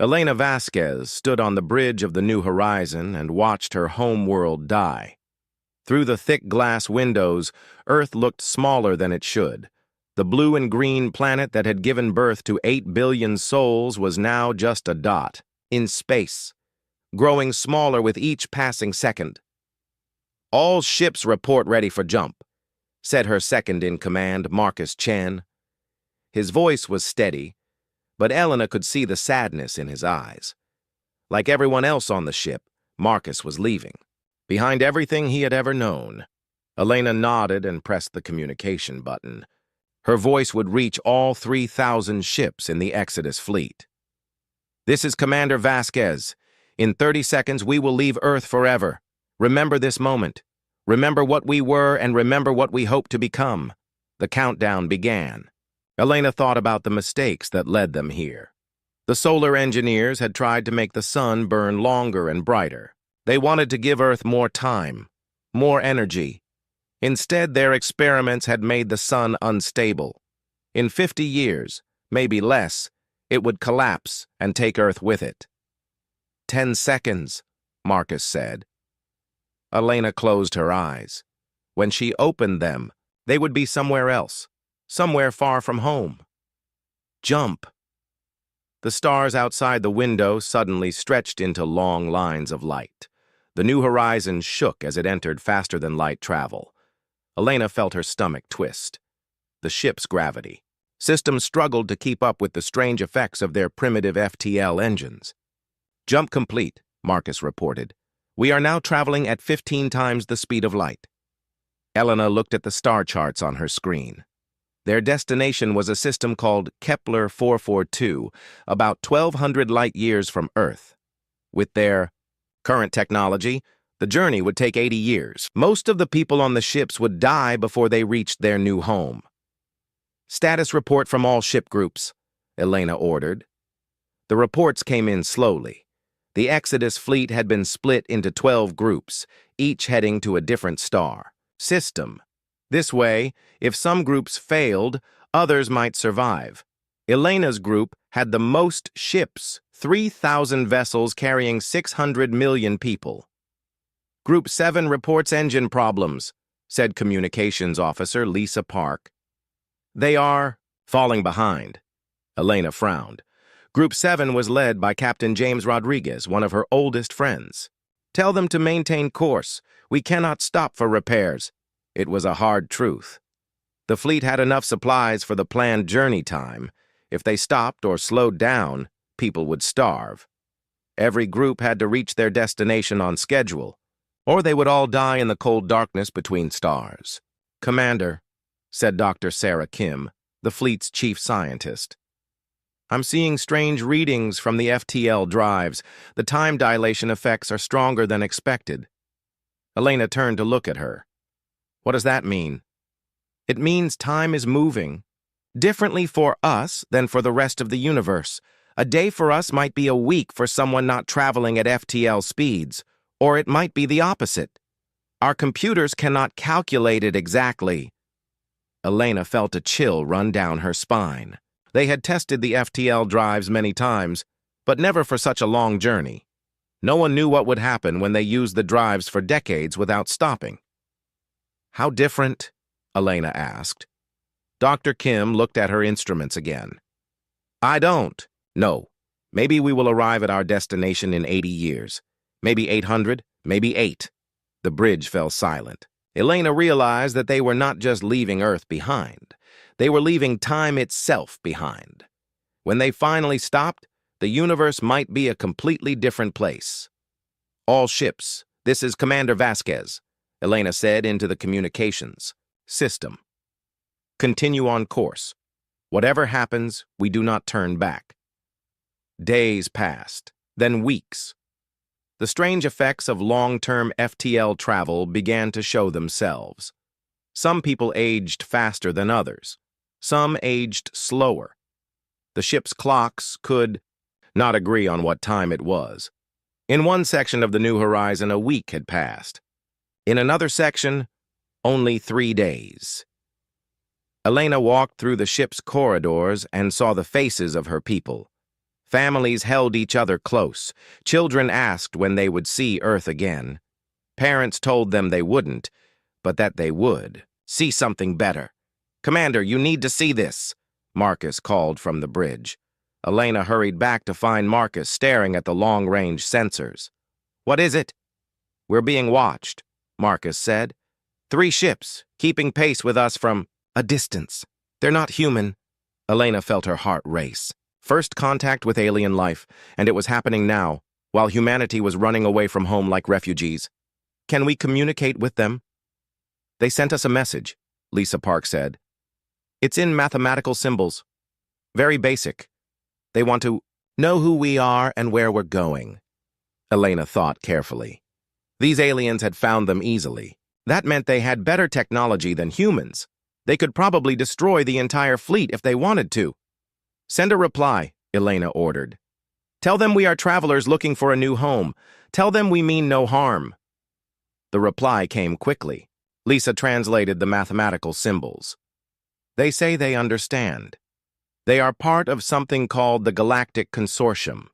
Elena Vasquez stood on the bridge of the New Horizon and watched her home world die. Through the thick glass windows, Earth looked smaller than it should. The blue and green planet that had given birth to 8 billion souls was now just a dot, in space, growing smaller with each passing second. "All ships report ready for jump," said her second-in-command, Marcus Chen. His voice was steady, but Elena could see the sadness in his eyes. Like everyone else on the ship, Marcus was leaving, behind everything he had ever known. Elena nodded and pressed the communication button. Her voice would reach all 3,000 ships in the Exodus fleet. "This is Commander Vasquez. In 30 seconds, we will leave Earth forever. Remember this moment. Remember what we were and remember what we hope to become." The countdown began. Elena thought about the mistakes that led them here. The solar engineers had tried to make the sun burn longer and brighter. They wanted to give Earth more time, more energy. Instead, their experiments had made the sun unstable. In 50 years, maybe less, it would collapse and take Earth with it. 10 seconds, Marcus said. Elena closed her eyes. When she opened them, they would be somewhere else, somewhere far from home. Jump. The stars outside the window suddenly stretched into long lines of light. The New Horizon shook as it entered faster-than-light travel. Elena felt her stomach twist. The ship's gravity. Systems struggled to keep up with the strange effects of their primitive FTL engines. "Jump complete," Marcus reported. "We are now traveling at 15 times the speed of light." Elena looked at the star charts on her screen. Their destination was a system called Kepler 442, about 1,200 light-years from Earth. With their current technology, the journey would take 80 years. Most of the people on the ships would die before they reached their new home. "Status report from all ship groups," Elena ordered. The reports came in slowly. The Exodus fleet had been split into 12 groups, each heading to a different star system. This way, if some groups failed, others might survive. Elena's group had the most ships, 3,000 vessels carrying 600 million people. "Group 7 reports engine problems," said Communications Officer Lisa Park. "They are falling behind." Elena frowned. Group 7 was led by Captain James Rodriguez, one of her oldest friends. "Tell them to maintain course. We cannot stop for repairs." It was a hard truth. The fleet had enough supplies for the planned journey time. If they stopped or slowed down, people would starve. Every group had to reach their destination on schedule, or they would all die in the cold darkness between stars. "Commander," said Dr. Sarah Kim, the fleet's chief scientist, "I'm seeing strange readings from the FTL drives. The time dilation effects are stronger than expected." Elena turned to look at her. "What does that mean?" "It means time is moving. Differently for us than for the rest of the universe. A day for us might be a week for someone not traveling at FTL speeds, or it might be the opposite. Our computers cannot calculate it exactly." Elena felt a chill run down her spine. They had tested the FTL drives many times, but never for such a long journey. No one knew what would happen when they used the drives for decades without stopping. "How different?" Elena asked. Dr. Kim looked at her instruments again. "I don't know. Maybe we will arrive at our destination in 80 years. Maybe 800, maybe 8. The bridge fell silent. Elena realized that they were not just leaving Earth behind. They were leaving time itself behind. When they finally stopped, the universe might be a completely different place. "All ships, this is Commander Vasquez," Elena said into the communications system. "Continue on course. Whatever happens, we do not turn back." Days passed, then weeks. The strange effects of long-term FTL travel began to show themselves. Some people aged faster than others. Some aged slower. The ship's clocks could not agree on what time it was. In one section of the New Horizon, a week had passed. In another section, only 3 days. Elena walked through the ship's corridors and saw the faces of her people. Families held each other close. Children asked when they would see Earth again. Parents told them they wouldn't, but that they would. See something better. "Commander, you need to see this," Marcus called from the bridge. Elena hurried back to find Marcus staring at the long-range sensors. "What is it?" "We're being watched," Marcus said. "3 ships, keeping pace with us from a distance. They're not human." Elena felt her heart race. First contact with alien life, and it was happening now, while humanity was running away from home like refugees. "Can we communicate with them?" "They sent us a message," Lisa Park said. "It's in mathematical symbols. Very basic. They want to know who we are and where we're going." Elena thought carefully. These aliens had found them easily. That meant they had better technology than humans. They could probably destroy the entire fleet if they wanted to. "Send a reply," Elena ordered. "Tell them we are travelers looking for a new home. Tell them we mean no harm." The reply came quickly. Lisa translated the mathematical symbols. "They say they understand. They are part of something called the Galactic Consortium.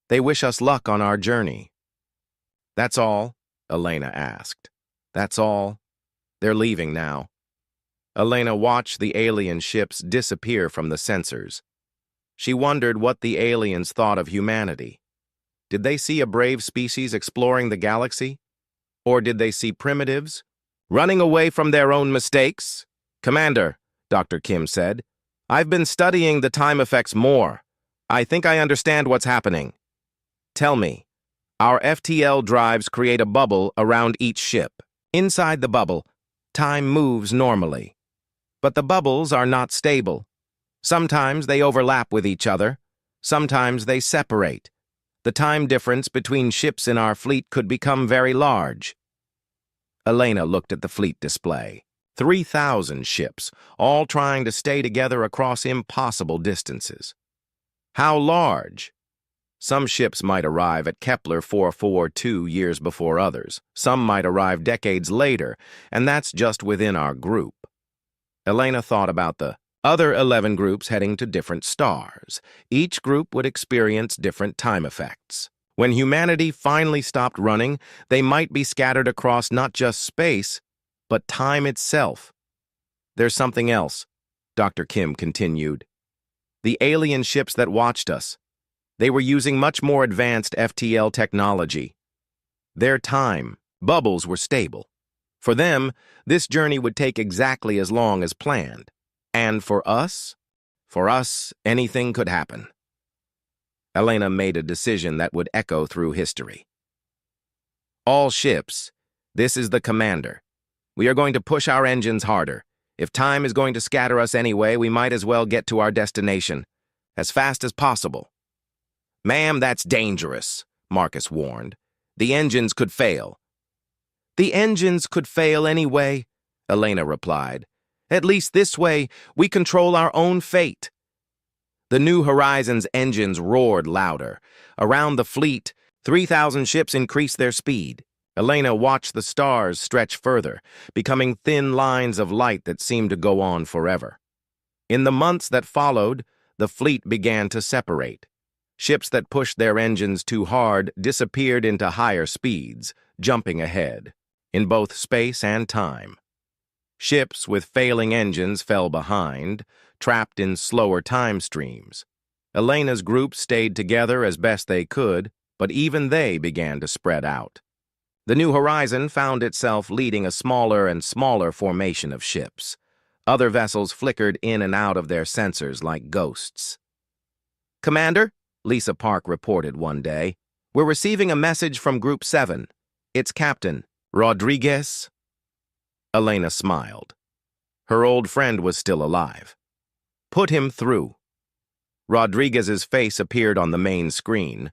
They wish us luck on our journey." "That's all?" Elena asked. "That's all? They're leaving now." Elena watched the alien ships disappear from the sensors. She wondered what the aliens thought of humanity. Did they see a brave species exploring the galaxy? Or did they see primitives running away from their own mistakes? "Commander," Dr. Kim said, "I've been studying the time effects more. I think I understand what's happening." "Tell me." "Our FTL drives create a bubble around each ship. Inside the bubble, time moves normally. But the bubbles are not stable. Sometimes they overlap with each other. Sometimes they separate. The time difference between ships in our fleet could become very large." Elena looked at the fleet display. 3,000 ships, all trying to stay together across impossible distances. How large? Some ships might arrive at Kepler 442 years before others. Some might arrive decades later, and that's just within our group. Elena thought about the other 11 groups heading to different stars. Each group would experience different time effects. When humanity finally stopped running, they might be scattered across not just space, but time itself. "There's something else," Dr. Kim continued. "The alien ships that watched us. They were using much more advanced FTL technology. Their time, bubbles were stable. For them, this journey would take exactly as long as planned. And for us, anything could happen." Elena made a decision that would echo through history. "All ships, this is the commander. We are going to push our engines harder. If time is going to scatter us anyway, we might as well get to our destination as fast as possible." "Ma'am, that's dangerous," Marcus warned. "The engines could fail." "The engines could fail anyway," Elena replied. "At least this way, we control our own fate." The New Horizons' engines roared louder. Around the fleet, 3,000 ships increased their speed. Elena watched the stars stretch further, becoming thin lines of light that seemed to go on forever. In the months that followed, the fleet began to separate. Ships that pushed their engines too hard disappeared into higher speeds, jumping ahead, in both space and time. Ships with failing engines fell behind, trapped in slower time streams. Elena's group stayed together as best they could, but even they began to spread out. The New Horizon found itself leading a smaller and smaller formation of ships. Other vessels flickered in and out of their sensors like ghosts. "Commander," Lisa Park reported one day, "we're receiving a message from Group 7. It's Captain Rodriguez." Elena smiled. Her old friend was still alive. "Put him through." Rodriguez's face appeared on the main screen,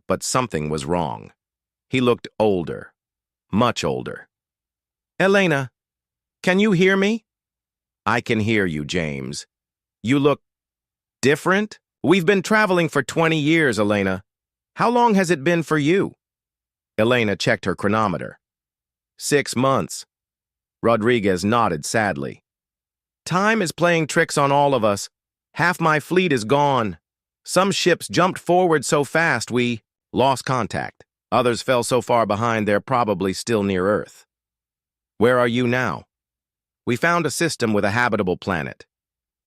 but something was wrong. He looked older, much older. "Elena, can you hear me?" "I can hear you, James. You look different?" "We've been traveling for 20 years, Elena. How long has it been for you?" Elena checked her chronometer. 6 months. Rodriguez nodded sadly. "Time is playing tricks on all of us. Half my fleet is gone." Some ships jumped forward so fast we lost contact. Others fell so far behind they're probably still near Earth. Where are you now? We found a system with a habitable planet.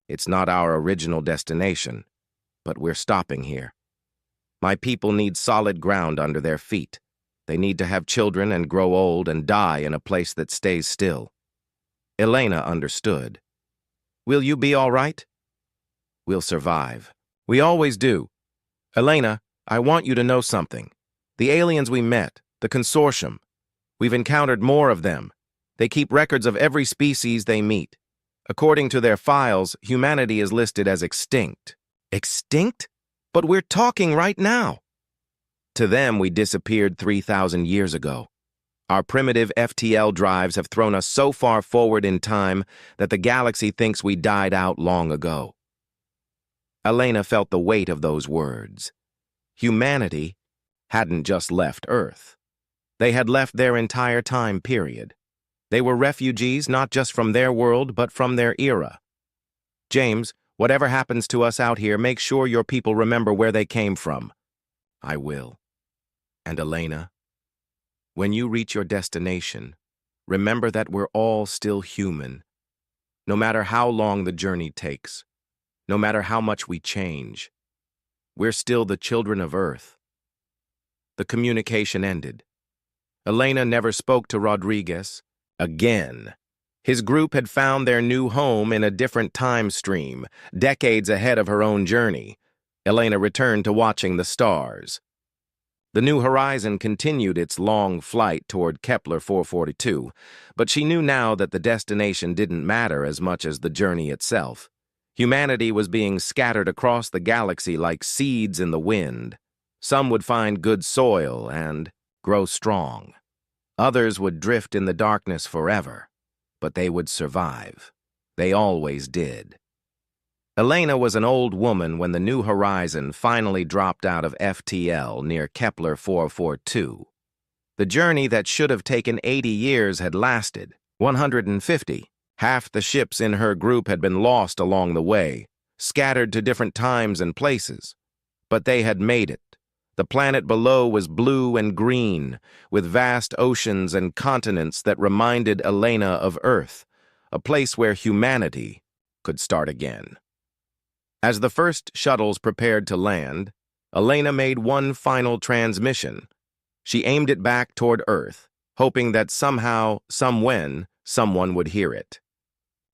It's not our original destination, but we're stopping here. My people need solid ground under their feet. They need to have children and grow old and die in a place that stays still. Elena understood. Will you be all right? We'll survive. We always do. Elena, I want you to know something. The aliens we met, the consortium, we've encountered more of them. They keep records of every species they meet. According to their files, humanity is listed as extinct. Extinct? But we're talking right now. To them, we disappeared 3,000 years ago. Our primitive FTL drives have thrown us so far forward in time that the galaxy thinks we died out long ago. Elena felt the weight of those words. Humanity hadn't just left Earth. They had left their entire time period. They were refugees not just from their world, but from their era. James, whatever happens to us out here, make sure your people remember where they came from. I will. And Elena, when you reach your destination, remember that we're all still human. No matter how long the journey takes, no matter how much we change, we're still the children of Earth. The communication ended. Elena never spoke to Rodriguez again. His group had found their new home in a different time stream, decades ahead of her own journey. Elena returned to watching the stars. The New Horizon continued its long flight toward Kepler 442, but she knew now that the destination didn't matter as much as the journey itself. Humanity was being scattered across the galaxy like seeds in the wind. Some would find good soil and grow strong. Others would drift in the darkness forever, but they would survive. They always did. Elena was an old woman when the New Horizon finally dropped out of FTL near Kepler 442. The journey that should have taken 80 years had lasted 150. Half the ships in her group had been lost along the way, scattered to different times and places. But they had made it. The planet below was blue and green, with vast oceans and continents that reminded Elena of Earth, a place where humanity could start again. As the first shuttles prepared to land, Elena made one final transmission. She aimed it back toward Earth, hoping that somehow, somewhen, someone would hear it.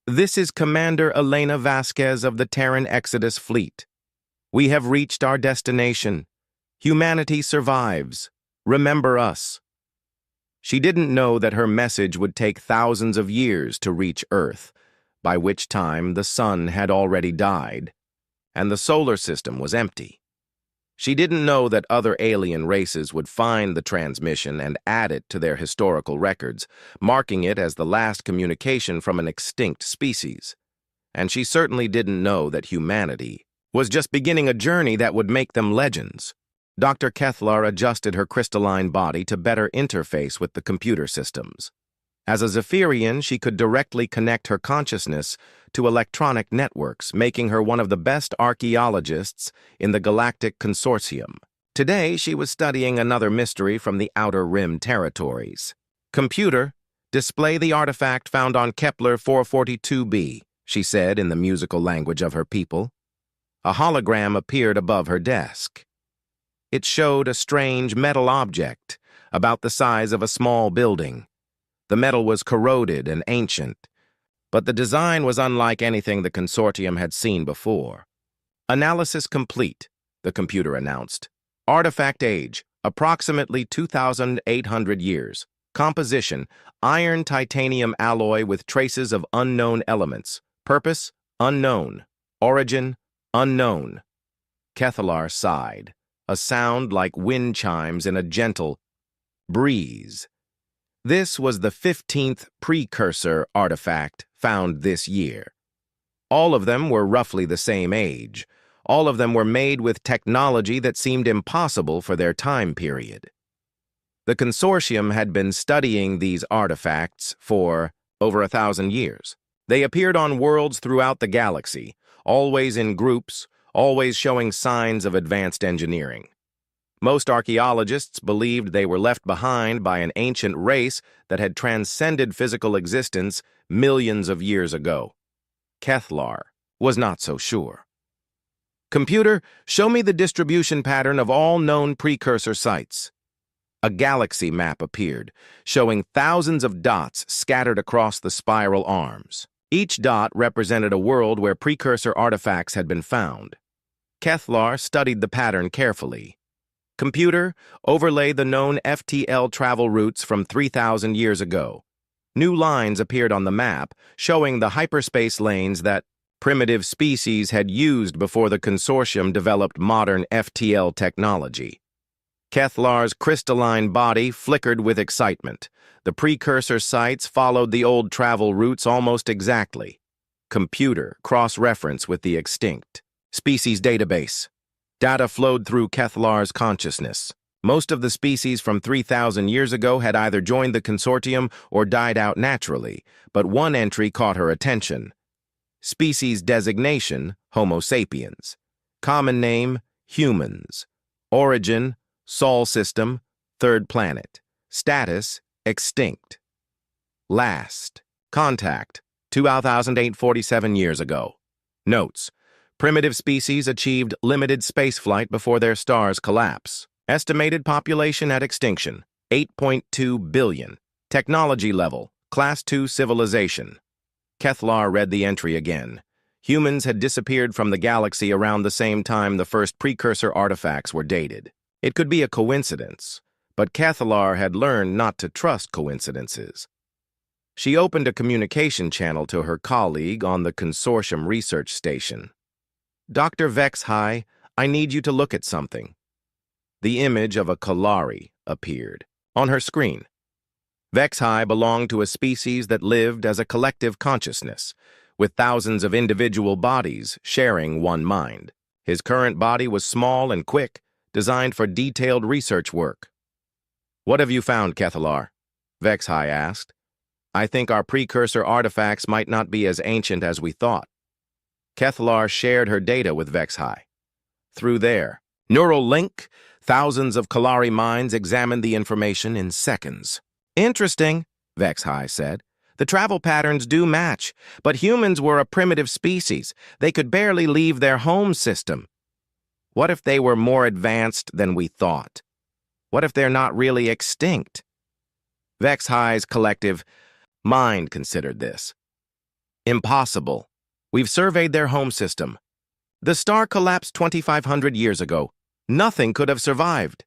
This is Commander Elena Vasquez of the Terran Exodus Fleet. We have reached our destination. Humanity survives. Remember us. She didn't know that her message would take thousands of years to reach Earth, by which time the sun had already died, and the solar system was empty. She didn't know that other alien races would find the transmission and add it to their historical records, marking it as the last communication from an extinct species. And she certainly didn't know that humanity was just beginning a journey that would make them legends. Dr. Kethlar adjusted her crystalline body to better interface with the computer systems. As a Zephyrian, she could directly connect her consciousness to electronic networks, making her one of the best archaeologists in the Galactic Consortium. Today, she was studying another mystery from the Outer Rim territories. Computer, display the artifact found on Kepler 442b, she said in the musical language of her people. A hologram appeared above her desk. It showed a strange metal object, about the size of a small building. The metal was corroded and ancient, but the design was unlike anything the consortium had seen before. Analysis complete, the computer announced. Artifact age, approximately 2,800 years. Composition, iron-titanium alloy with traces of unknown elements. Purpose, unknown. Origin, unknown. Kethlar sighed, a sound like wind chimes in a gentle breeze. This was the 15th precursor artifact found this year. All of them were roughly the same age. All of them were made with technology that seemed impossible for their time period. The consortium had been studying these artifacts for over 1,000 years. They appeared on worlds throughout the galaxy, always in groups, always showing signs of advanced engineering. Most archaeologists believed they were left behind by an ancient race that had transcended physical existence millions of years ago. Kethlar was not so sure. Computer, show me the distribution pattern of all known precursor sites. A galaxy map appeared, showing thousands of dots scattered across the spiral arms. Each dot represented a world where precursor artifacts had been found. Kethlar studied the pattern carefully. Computer, overlay the known FTL travel routes from 3,000 years ago. New lines appeared on the map, showing the hyperspace lanes that primitive species had used before the consortium developed modern FTL technology. Kethlar's crystalline body flickered with excitement. The precursor sites followed the old travel routes almost exactly. Computer, cross-reference with the extinct. Species database. Data flowed through Kethlar's consciousness. Most of the species from 3,000 years ago had either joined the consortium or died out naturally, but one entry caught her attention. Species designation, Homo sapiens. Common name, humans. Origin, Sol system, third planet. Status, extinct. Last, contact, 2,847 years ago. Notes, primitive species achieved limited spaceflight before their stars collapse. Estimated population at extinction, 8.2 billion. Technology level, Class II civilization. Kethlar read the entry again. Humans had disappeared from the galaxy around the same time the first precursor artifacts were dated. It could be a coincidence, but Kethlar had learned not to trust coincidences. She opened a communication channel to her colleague on the consortium research station. Dr. HYF, I need you to look at something. The image of a Kalari appeared on her screen. HYF belonged to a species that lived as a collective consciousness, with thousands of individual bodies sharing one mind. His current body was small and quick, designed for detailed research work. What have you found, Kethlar? HYF asked. I think our precursor artifacts might not be as ancient as we thought. Kethlar shared her data with HYF. Through their neural link, thousands of Kalari minds examined the information in seconds. Interesting, HYF said. The travel patterns do match, but humans were a primitive species. They could barely leave their home system. What if they were more advanced than we thought? What if they're not really extinct? HYF's collective mind considered this. Impossible. We've surveyed their home system. The star collapsed 2,500 years ago. Nothing could have survived.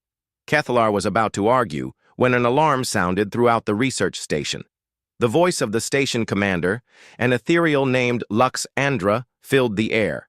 Kethlar was about to argue when an alarm sounded throughout the research station. The voice of the station commander, an ethereal named Lux Andra, filled the air.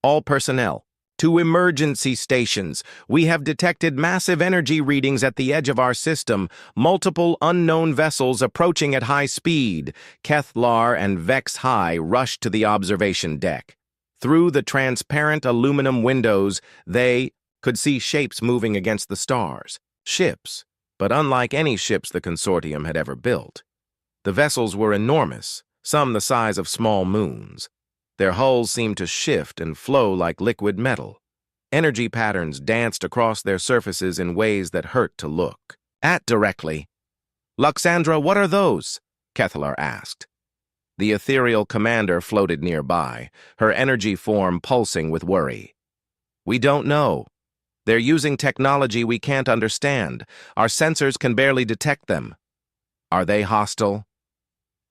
All personnel, to emergency stations. We have detected massive energy readings at the edge of our system, multiple unknown vessels approaching at high speed. Kethlar and HYF rushed to the observation deck. Through the transparent aluminum windows, they could see shapes moving against the stars. Ships, but unlike any ships the consortium had ever built. The vessels were enormous, some the size of small moons. Their hulls seemed to shift and flow like liquid metal. Energy patterns danced across their surfaces in ways that hurt to look at directly. Luxandra, what are those? Kethlar asked. The ethereal commander floated nearby, her energy form pulsing with worry. We don't know. They're using technology we can't understand. Our sensors can barely detect them. Are they hostile?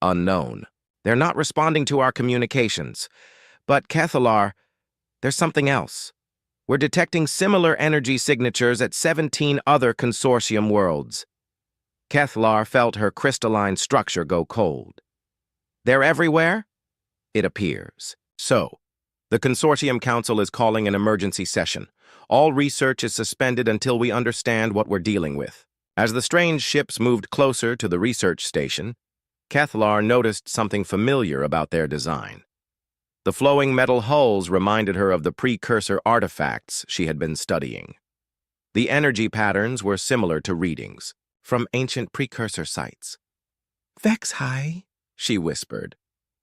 Unknown. They're not responding to our communications. But, Kethlar, there's something else. We're detecting similar energy signatures at 17 other consortium worlds. Kethlar felt her crystalline structure go cold. They're everywhere? It appears. So, the Consortium Council is calling an emergency session. All research is suspended until we understand what we're dealing with. As the strange ships moved closer to the research station, Kethlar noticed something familiar about their design. The flowing metal hulls reminded her of the precursor artifacts she had been studying. The energy patterns were similar to readings from ancient precursor sites. HYF, she whispered.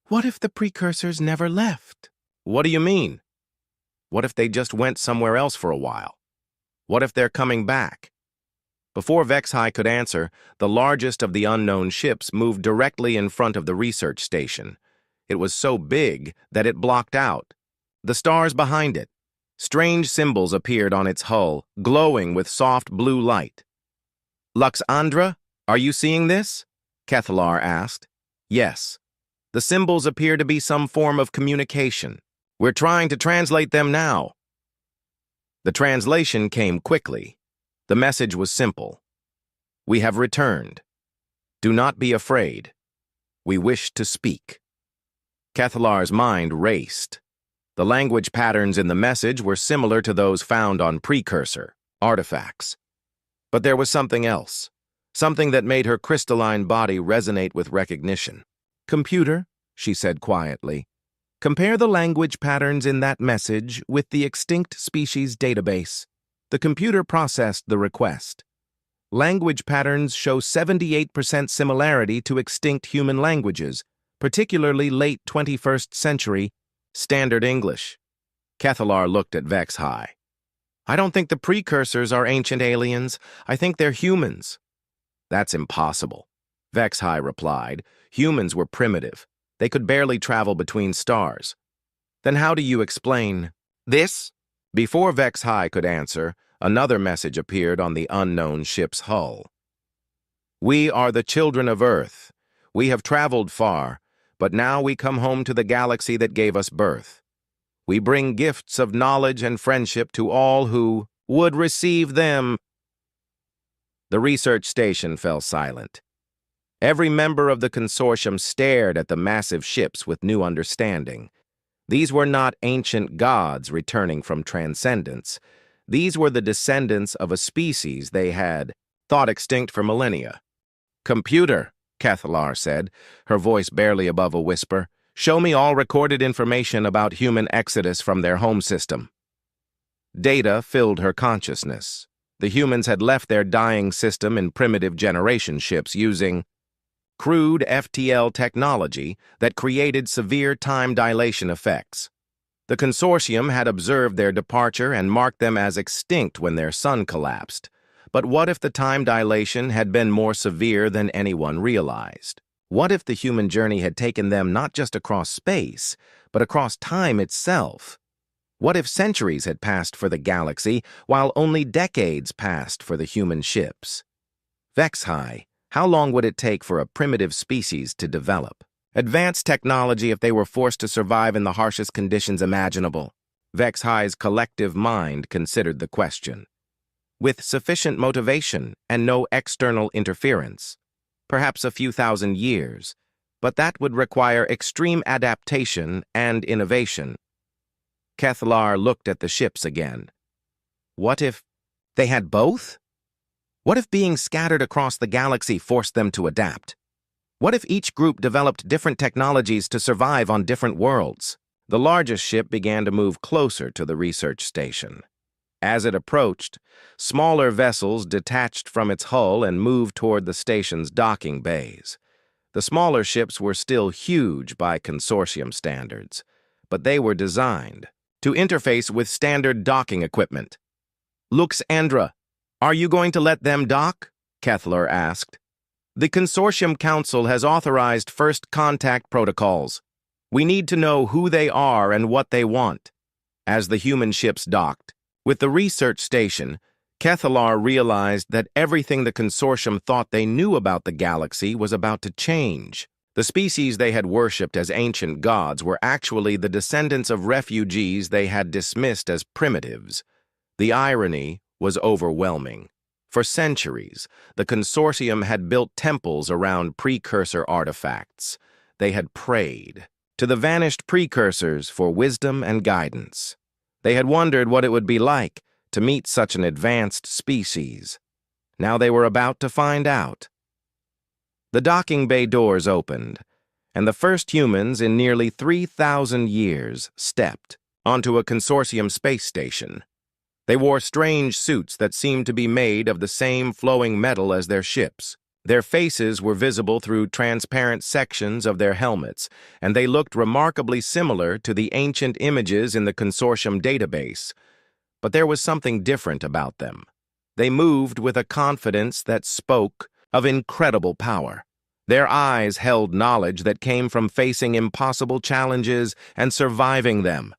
What if the precursors never left? What do you mean? What if they just went somewhere else for a while? What if they're coming back? Before Vexhai could answer, the largest of the unknown ships moved directly in front of the research station. It was so big that it blocked out the stars behind it. Strange symbols appeared on its hull, glowing with soft blue light. "Luxandra, are you seeing this?" Kethalar asked. "Yes. The symbols appear to be some form of communication. We're trying to translate them now." The translation came quickly. The message was simple. "We have returned. Do not be afraid. We wish to speak." Kethalar's mind raced. The language patterns in the message were similar to those found on precursor artifacts. But there was something else, something that made her crystalline body resonate with recognition. "Computer," she said quietly, "compare the language patterns in that message with the extinct species database." The computer processed the request. Language patterns show 78% similarity to extinct human languages, particularly late 21st century Standard English. Kethalar looked at Vexhai. "I don't think the precursors are ancient aliens. I think they're humans." "That's impossible," Vexhai replied. "Humans were primitive. They could barely travel between stars." "Then how do you explain this?" Before Vexhai could answer, another message appeared on the unknown ship's hull. "We are the children of Earth. We have traveled far, but now we come home to the galaxy that gave us birth. We bring gifts of knowledge and friendship to all who would receive them." The research station fell silent. Every member of the consortium stared at the massive ships with new understanding. These were not ancient gods returning from transcendence. These were the descendants of a species they had thought extinct for millennia. "Computer," Kethalar said, her voice barely above a whisper, "show me all recorded information about human exodus from their home system." Data filled her consciousness. The humans had left their dying system in primitive generation ships using crude FTL technology that created severe time dilation effects. The consortium had observed their departure and marked them as extinct when their sun collapsed. But what if the time dilation had been more severe than anyone realized? What if the human journey had taken them not just across space, but across time itself? What if centuries had passed for the galaxy, while only decades passed for the human ships? Vexhai, how long would it take for a primitive species to develop? Advanced technology if they were forced to survive in the harshest conditions imaginable. Vexhai's collective mind considered the question. With sufficient motivation and no external interference, perhaps a few thousand years, but that would require extreme adaptation and innovation. Kethalar looked at the ships again. What if they had both? What if being scattered across the galaxy forced them to adapt? What if each group developed different technologies to survive on different worlds? The largest ship began to move closer to the research station. As it approached, smaller vessels detached from its hull and moved toward the station's docking bays. The smaller ships were still huge by consortium standards, but they were designed to interface with standard docking equipment. "Luxandra, are you going to let them dock?" Kethalar asked. "The Consortium Council has authorized first contact protocols. We need to know who they are and what they want." As the human ships docked, with the research station, Kethalar realized that everything the consortium thought they knew about the galaxy was about to change. The species they had worshipped as ancient gods were actually the descendants of refugees they had dismissed as primitives. The irony was overwhelming. For centuries, the consortium had built temples around precursor artifacts. They had prayed to the vanished precursors for wisdom and guidance. They had wondered what it would be like to meet such an advanced species. Now they were about to find out. The docking bay doors opened, and the first humans in nearly 3,000 years stepped onto a consortium space station. They wore strange suits that seemed to be made of the same flowing metal as their ships. Their faces were visible through transparent sections of their helmets, and they looked remarkably similar to the ancient images in the consortium database. But there was something different about them. They moved with a confidence that spoke of incredible power. Their eyes held knowledge that came from facing impossible challenges and surviving them.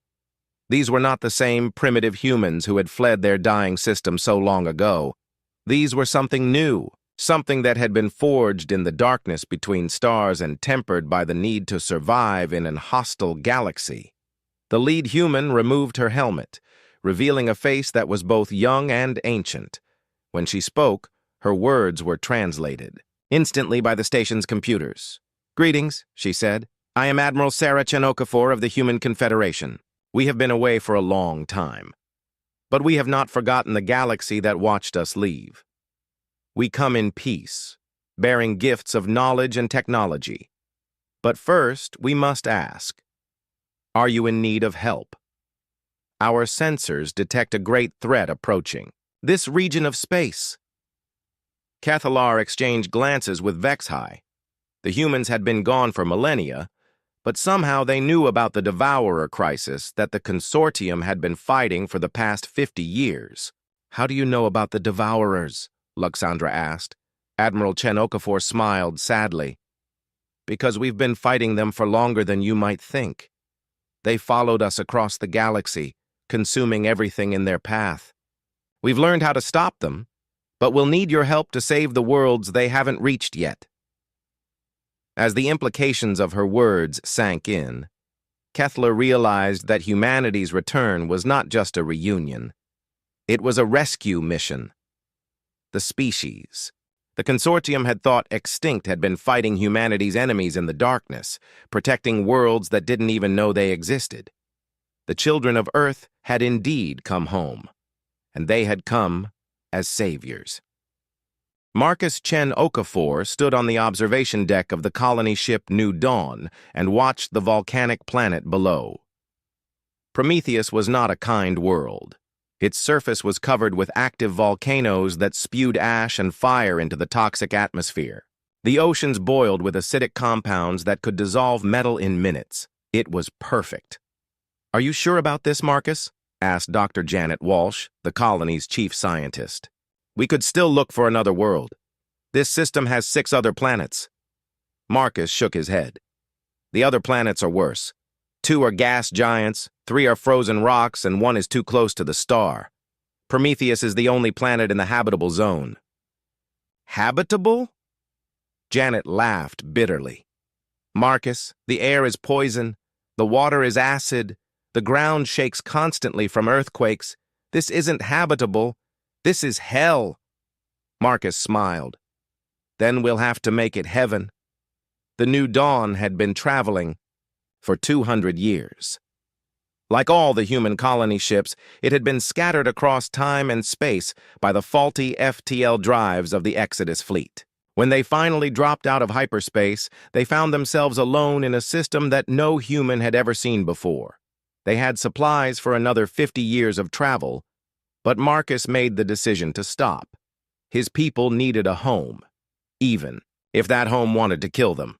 These were not the same primitive humans who had fled their dying system so long ago. These were something new, something that had been forged in the darkness between stars and tempered by the need to survive in an hostile galaxy. The lead human removed her helmet, revealing a face that was both young and ancient. When she spoke, her words were translated instantly by the station's computers. "Greetings," she said. "I am Admiral Sarah Chen-Okafor of the Human Confederation. We have been away for a long time. But we have not forgotten the galaxy that watched us leave. We come in peace, bearing gifts of knowledge and technology. But first, we must ask, are you in need of help? Our sensors detect a great threat approaching this region of space." Cathalar exchanged glances with Vexhi. The humans had been gone for millennia, but somehow they knew about the Devourer crisis that the consortium had been fighting for the past 50 years. "How do you know about the Devourers?" Luxandra asked. Admiral Chen-Okafor smiled sadly. "Because we've been fighting them for longer than you might think. They followed us across the galaxy, consuming everything in their path. We've learned how to stop them, but we'll need your help to save the worlds they haven't reached yet." As the implications of her words sank in, Kethler realized that humanity's return was not just a reunion. It was a rescue mission. The species. The consortium had thought extinct had been fighting humanity's enemies in the darkness, protecting worlds that didn't even know they existed. The children of Earth had indeed come home, and they had come as saviors. Marcus Chen-Okafor stood on the observation deck of the colony ship New Dawn and watched the volcanic planet below. Prometheus was not a kind world. Its surface was covered with active volcanoes that spewed ash and fire into the toxic atmosphere. The oceans boiled with acidic compounds that could dissolve metal in minutes. It was perfect. "Are you sure about this, Marcus?" asked Dr. Janet Walsh, the colony's chief scientist. "We could still look for another world. This system has 6 other planets." Marcus shook his head. "The other planets are worse. 2 are gas giants, 3 are frozen rocks, and 1 is too close to the star. Prometheus is the only planet in the habitable zone." "Habitable?" Janet laughed bitterly. "Marcus, the air is poison, the water is acid, the ground shakes constantly from earthquakes. This isn't habitable. This is hell." Marcus smiled. "Then we'll have to make it heaven." The New Dawn had been traveling for 200 years. Like all the human colony ships, it had been scattered across time and space by the faulty FTL drives of the Exodus fleet. When they finally dropped out of hyperspace, they found themselves alone in a system that no human had ever seen before. They had supplies for another 50 years of travel, but Marcus made the decision to stop. His people needed a home, even if that home wanted to kill them.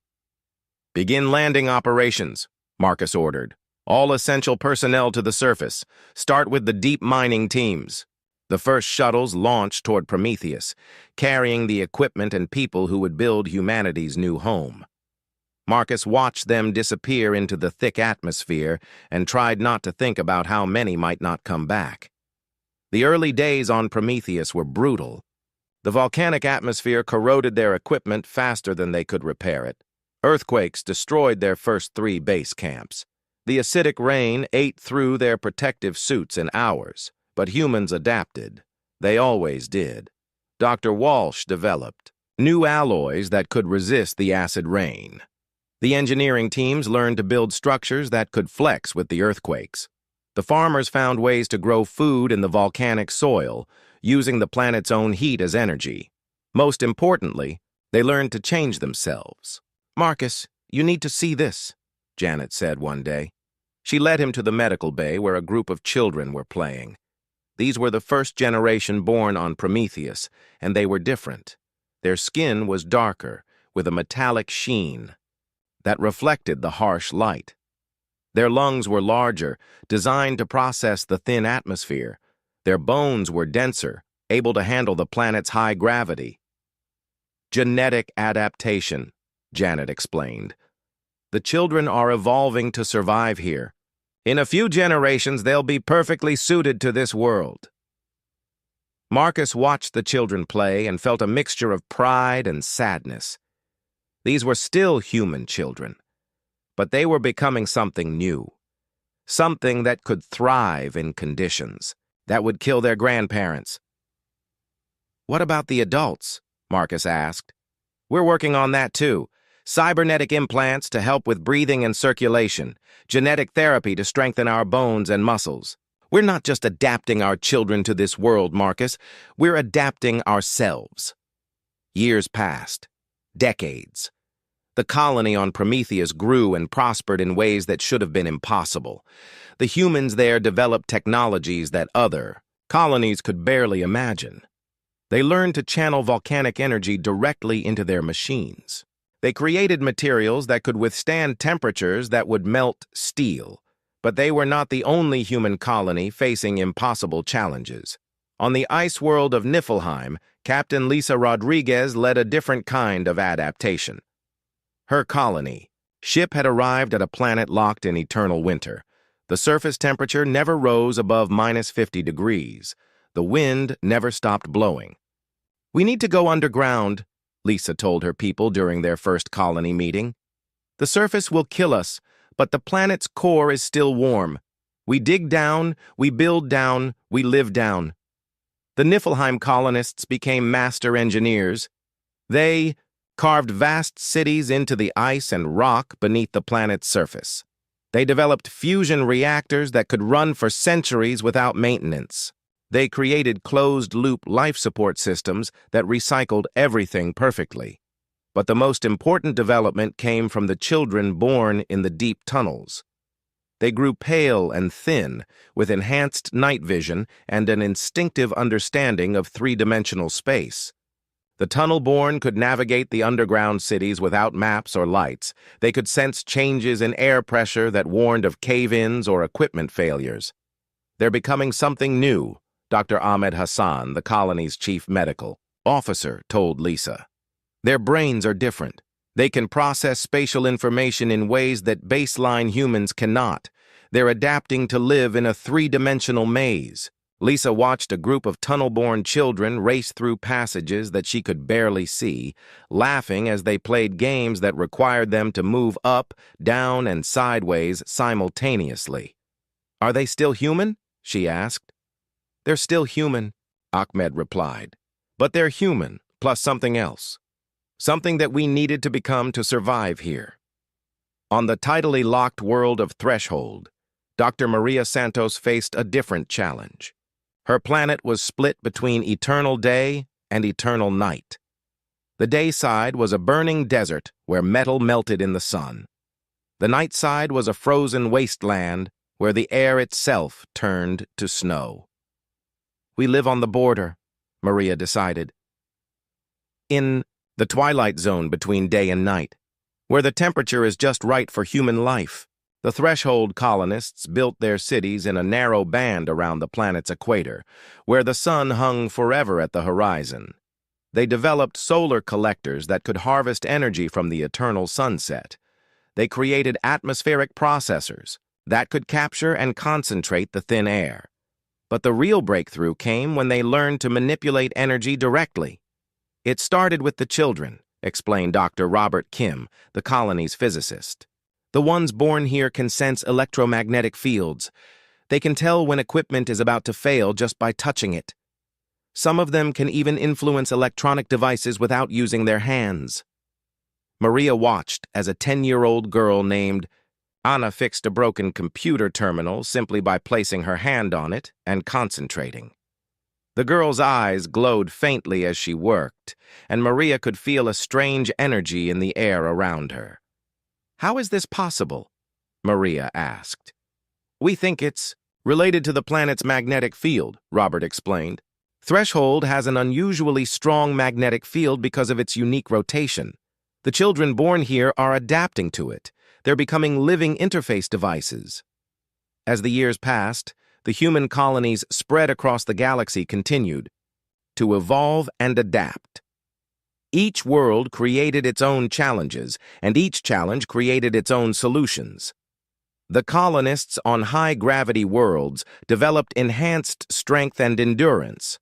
"Begin landing operations," Marcus ordered. "All essential personnel to the surface. Start with the deep mining teams." The first shuttles launched toward Prometheus, carrying the equipment and people who would build humanity's new home. Marcus watched them disappear into the thick atmosphere and tried not to think about how many might not come back. The early days on Prometheus were brutal. The volcanic atmosphere corroded their equipment faster than they could repair it. Earthquakes destroyed their first 3 base camps. The acidic rain ate through their protective suits in hours, but humans adapted. They always did. Dr. Walsh developed new alloys that could resist the acid rain. The engineering teams learned to build structures that could flex with the earthquakes. The farmers found ways to grow food in the volcanic soil, using the planet's own heat as energy. Most importantly, they learned to change themselves. "Marcus, you need to see this," Janet said one day. She led him to the medical bay where a group of children were playing. These were the first generation born on Prometheus, and they were different. Their skin was darker, with a metallic sheen that reflected the harsh light. Their lungs were larger, designed to process the thin atmosphere. Their bones were denser, able to handle the planet's high gravity. Genetic adaptation, Janet explained. The children are evolving to survive here. In a few generations, they'll be perfectly suited to this world. Marcus watched the children play and felt a mixture of pride and sadness. These were still human children, but they were becoming something new. Something that could thrive in conditions that would kill their grandparents. "What about the adults?" Marcus asked. "We're working on that too. Cybernetic implants to help with breathing and circulation. Genetic therapy to strengthen our bones and muscles. We're not just adapting our children to this world, Marcus. We're adapting ourselves." Years passed. Decades. The colony on Prometheus grew and prospered in ways that should have been impossible. The humans there developed technologies that other colonies could barely imagine. They learned to channel volcanic energy directly into their machines. They created materials that could withstand temperatures that would melt steel. But they were not the only human colony facing impossible challenges. On the ice world of Niflheim, Captain Lisa Rodriguez led a different kind of adaptation. Her colony, ship had arrived at a planet locked in eternal winter. The surface temperature never rose above -50 degrees. The wind never stopped blowing. "We need to go underground," Lisa told her people during their first colony meeting. "The surface will kill us, but the planet's core is still warm. We dig down, we build down, we live down." The Niflheim colonists became master engineers. They carved vast cities into the ice and rock beneath the planet's surface. They developed fusion reactors that could run for centuries without maintenance. They created closed-loop life support systems that recycled everything perfectly. But the most important development came from the children born in the deep tunnels. They grew pale and thin, with enhanced night vision and an instinctive understanding of three-dimensional space. The tunnel-born could navigate the underground cities without maps or lights. They could sense changes in air pressure that warned of cave-ins or equipment failures. "They're becoming something new," Dr. Ahmed Hassan, the colony's chief medical officer, told Lisa. "Their brains are different. They can process spatial information in ways that baseline humans cannot. They're adapting to live in a three-dimensional maze." Lisa watched a group of tunnel-born children race through passages that she could barely see, laughing as they played games that required them to move up, down, and sideways simultaneously. "Are they still human?" she asked. "They're still human," Ahmed replied. "But they're human, plus something else. Something that we needed to become to survive here." On the tidally locked world of Threshold, Dr. Maria Santos faced a different challenge. Her planet was split between eternal day and eternal night. The day side was a burning desert where metal melted in the sun. The night side was a frozen wasteland where the air itself turned to snow. "We live on the border," Maria decided. "In the twilight zone between day and night, where the temperature is just right for human life." The Threshold colonists built their cities in a narrow band around the planet's equator, where the sun hung forever at the horizon. They developed solar collectors that could harvest energy from the eternal sunset. They created atmospheric processors that could capture and concentrate the thin air. But the real breakthrough came when they learned to manipulate energy directly. "It started with the children," explained Dr. Robert Kim, the colony's physicist. "The ones born here can sense electromagnetic fields. They can tell when equipment is about to fail just by touching it. Some of them can even influence electronic devices without using their hands." Maria watched as a 10-year-old girl named Anna fixed a broken computer terminal simply by placing her hand on it and concentrating. The girl's eyes glowed faintly as she worked, and Maria could feel a strange energy in the air around her. "How is this possible?" Maria asked. "We think it's related to the planet's magnetic field," Robert explained. Threshold has an unusually strong magnetic field because of its unique rotation. The children born here are adapting to it. They're becoming living interface devices. As the years passed, the human colonies spread across the galaxy continued to evolve and adapt. Each world created its own challenges, and each challenge created its own solutions. The colonists on high-gravity worlds developed enhanced strength and endurance.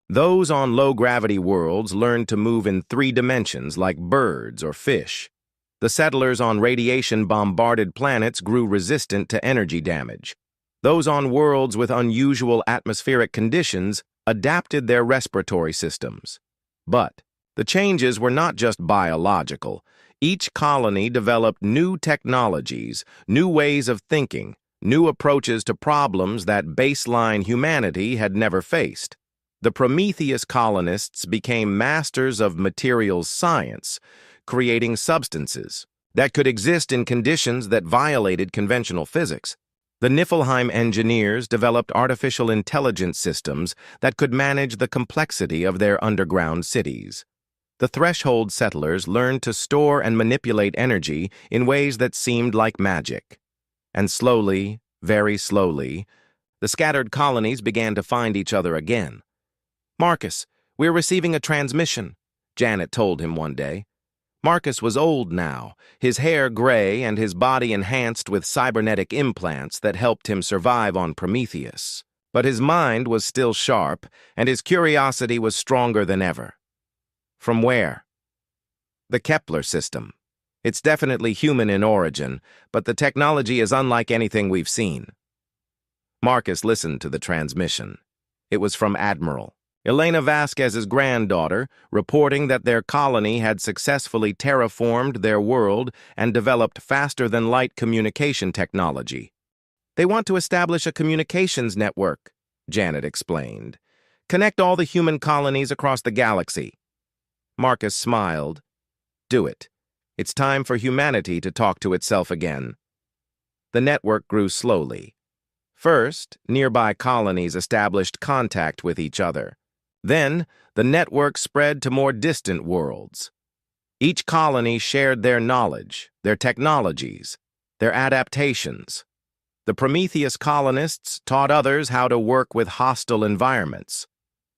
Those on low-gravity worlds learned to move in 3 dimensions like birds or fish. The settlers on radiation-bombarded planets grew resistant to energy damage. Those on worlds with unusual atmospheric conditions adapted their respiratory systems. But the changes were not just biological. Each colony developed new technologies, new ways of thinking, new approaches to problems that baseline humanity had never faced. The Prometheus colonists became masters of materials science, creating substances that could exist in conditions that violated conventional physics. The Niflheim engineers developed artificial intelligence systems that could manage the complexity of their underground cities. The Threshold settlers learned to store and manipulate energy in ways that seemed like magic. And slowly, very slowly, the scattered colonies began to find each other again. "Marcus, we're receiving a transmission," Janet told him one day. Marcus was old now, his hair gray and his body enhanced with cybernetic implants that helped him survive on Prometheus. But his mind was still sharp, and his curiosity was stronger than ever. "From where?" "The Kepler system. It's definitely human in origin, but the technology is unlike anything we've seen." Marcus listened to the transmission. It was from Admiral Elena Vasquez's granddaughter, reporting that their colony had successfully terraformed their world and developed faster-than-light communication technology. "They want to establish a communications network," Janet explained. "Connect all the human colonies across the galaxy." Marcus smiled. "Do it. It's time for humanity to talk to itself again." The network grew slowly. First, nearby colonies established contact with each other. Then, the network spread to more distant worlds. Each colony shared their knowledge, their technologies, their adaptations. The Prometheus colonists taught others how to work with hostile environments.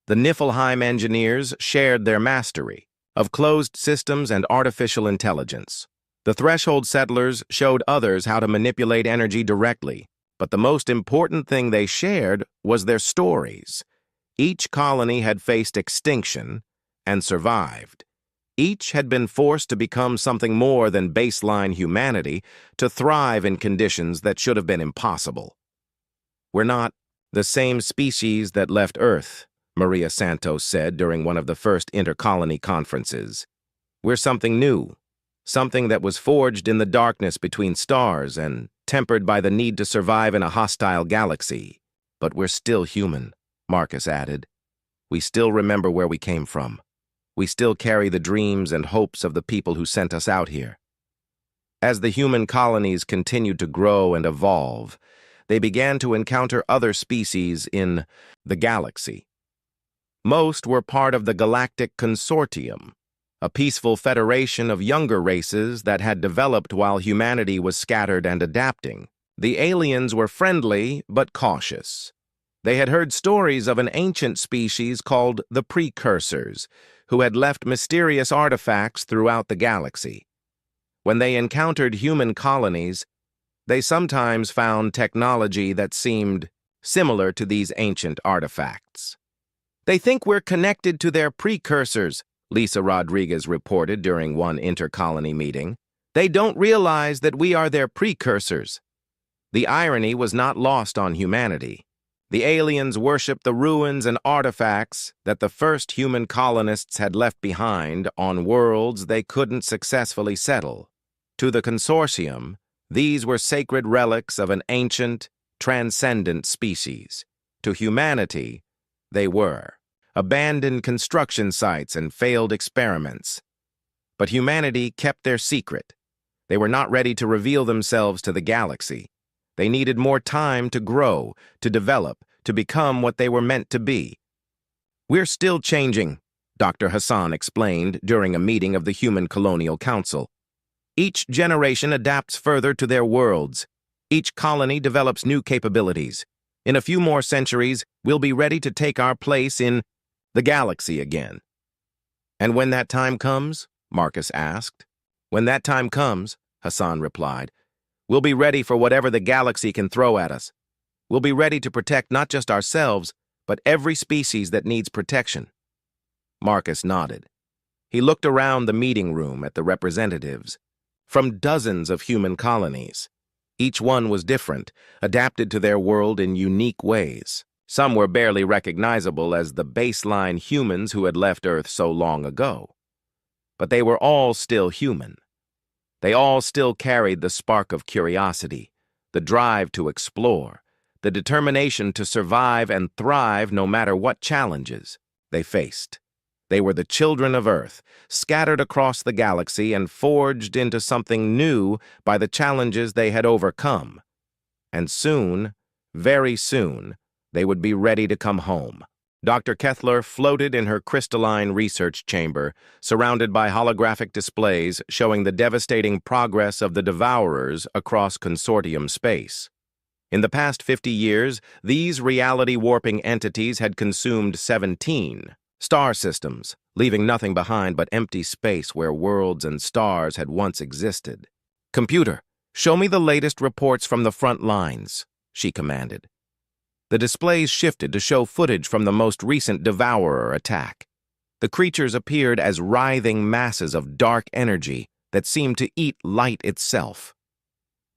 The Niflheim engineers shared their mastery of closed systems and artificial intelligence. The Threshold settlers showed others how to manipulate energy directly, but the most important thing they shared was their stories. Each colony had faced extinction and survived. Each had been forced to become something more than baseline humanity to thrive in conditions that should have been impossible. "We're not the same species that left Earth," Maria Santos said during one of the first intercolony conferences. "We're something new, something that was forged in the darkness between stars and tempered by the need to survive in a hostile galaxy. But we're still human," Marcus added. "We still remember where we came from. We still carry the dreams and hopes of the people who sent us out here." As the human colonies continued to grow and evolve, they began to encounter other species in the galaxy. Most were part of the Galactic Consortium, a peaceful federation of younger races that had developed while humanity was scattered and adapting. The aliens were friendly but cautious. They had heard stories of an ancient species called the Precursors, who had left mysterious artifacts throughout the galaxy. When they encountered human colonies, they sometimes found technology that seemed similar to these ancient artifacts. "They think we're connected to their precursors," Lisa Rodriguez reported during one intercolony meeting. "They don't realize that we are their precursors." The irony was not lost on humanity. The aliens worshipped the ruins and artifacts that the first human colonists had left behind on worlds they couldn't successfully settle. To the Consortium, these were sacred relics of an ancient, transcendent species. To humanity, they were abandoned construction sites and failed experiments. But humanity kept their secret. They were not ready to reveal themselves to the galaxy. They needed more time to grow, to develop, to become what they were meant to be. "We're still changing," Dr. Hassan explained during a meeting of the Human Colonial Council. "Each generation adapts further to their worlds. Each colony develops new capabilities. In a few more centuries, we'll be ready to take our place in the galaxy again." "And when that time comes?" Marcus asked. "When that time comes," Hassan replied, "we'll be ready for whatever the galaxy can throw at us. We'll be ready to protect not just ourselves, but every species that needs protection." Marcus nodded. He looked around the meeting room at the representatives from dozens of human colonies. Each one was different, adapted to their world in unique ways. Some were barely recognizable as the baseline humans who had left Earth so long ago. But they were all still human. They all still carried the spark of curiosity, the drive to explore, the determination to survive and thrive no matter what challenges they faced. They were the children of Earth, scattered across the galaxy and forged into something new by the challenges they had overcome. And soon, very soon, they would be ready to come home. Dr. Kethler floated in her crystalline research chamber, surrounded by holographic displays showing the devastating progress of the Devourers across consortium space. In the past 50 years, these reality-warping entities had consumed 17 star systems, leaving nothing behind but empty space where worlds and stars had once existed. "Computer, show me the latest reports from the front lines," she commanded. The displays shifted to show footage from the most recent Devourer attack. The creatures appeared as writhing masses of dark energy that seemed to eat light itself.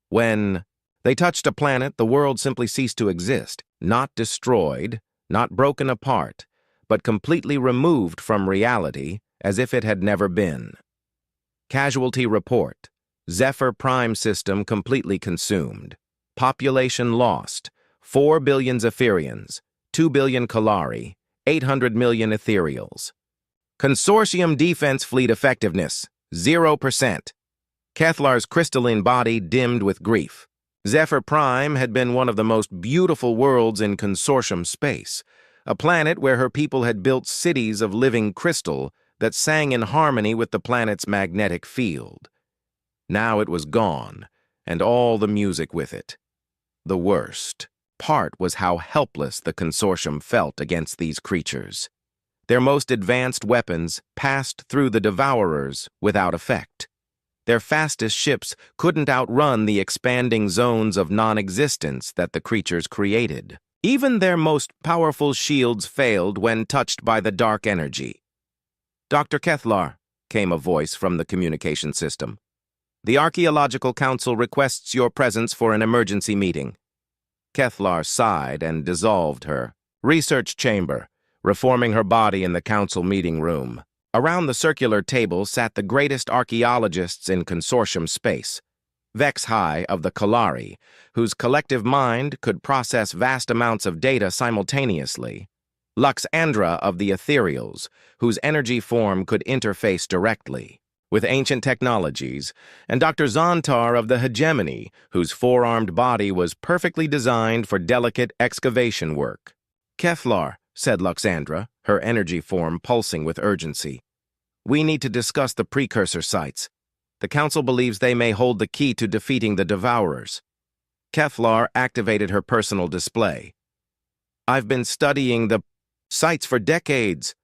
When they touched a planet, the world simply ceased to exist, not destroyed, not broken apart, but completely removed from reality as if it had never been. Casualty report: Zephyr Prime system completely consumed. Population lost: 4 billion Zephyrians, 2 billion Kalari, 800 million Ethereals. Consortium defense fleet effectiveness: 0%. Kethlar's crystalline body dimmed with grief. Zephyr Prime had been one of the most beautiful worlds in consortium space, a planet where her people had built cities of living crystal that sang in harmony with the planet's magnetic field. Now it was gone, and all the music with it. The worst part was how helpless the consortium felt against these creatures. Their most advanced weapons passed through the Devourers without effect. Their fastest ships couldn't outrun the expanding zones of non-existence that the creatures created. Even their most powerful shields failed when touched by the dark energy. "Dr. Kethlar," came a voice from the communication system. "The Archaeological Council requests your presence for an emergency meeting." Kethlar sighed and dissolved her research chamber, reforming her body in the council meeting room. Around the circular table sat the greatest archaeologists in consortium space. HYF of the Kalari, whose collective mind could process vast amounts of data simultaneously. Luxandra of the Ethereals, whose energy form could interface directly with ancient technologies, and Dr. Zontar of the Hegemony, whose four-armed body was perfectly designed for delicate excavation work. "Kethlar," said Luxandra, her energy form pulsing with urgency, "we need to discuss the precursor sites. The Council believes they may hold the key to defeating the Devourers." Kethlar activated her personal display. "I've been studying the sites for decades.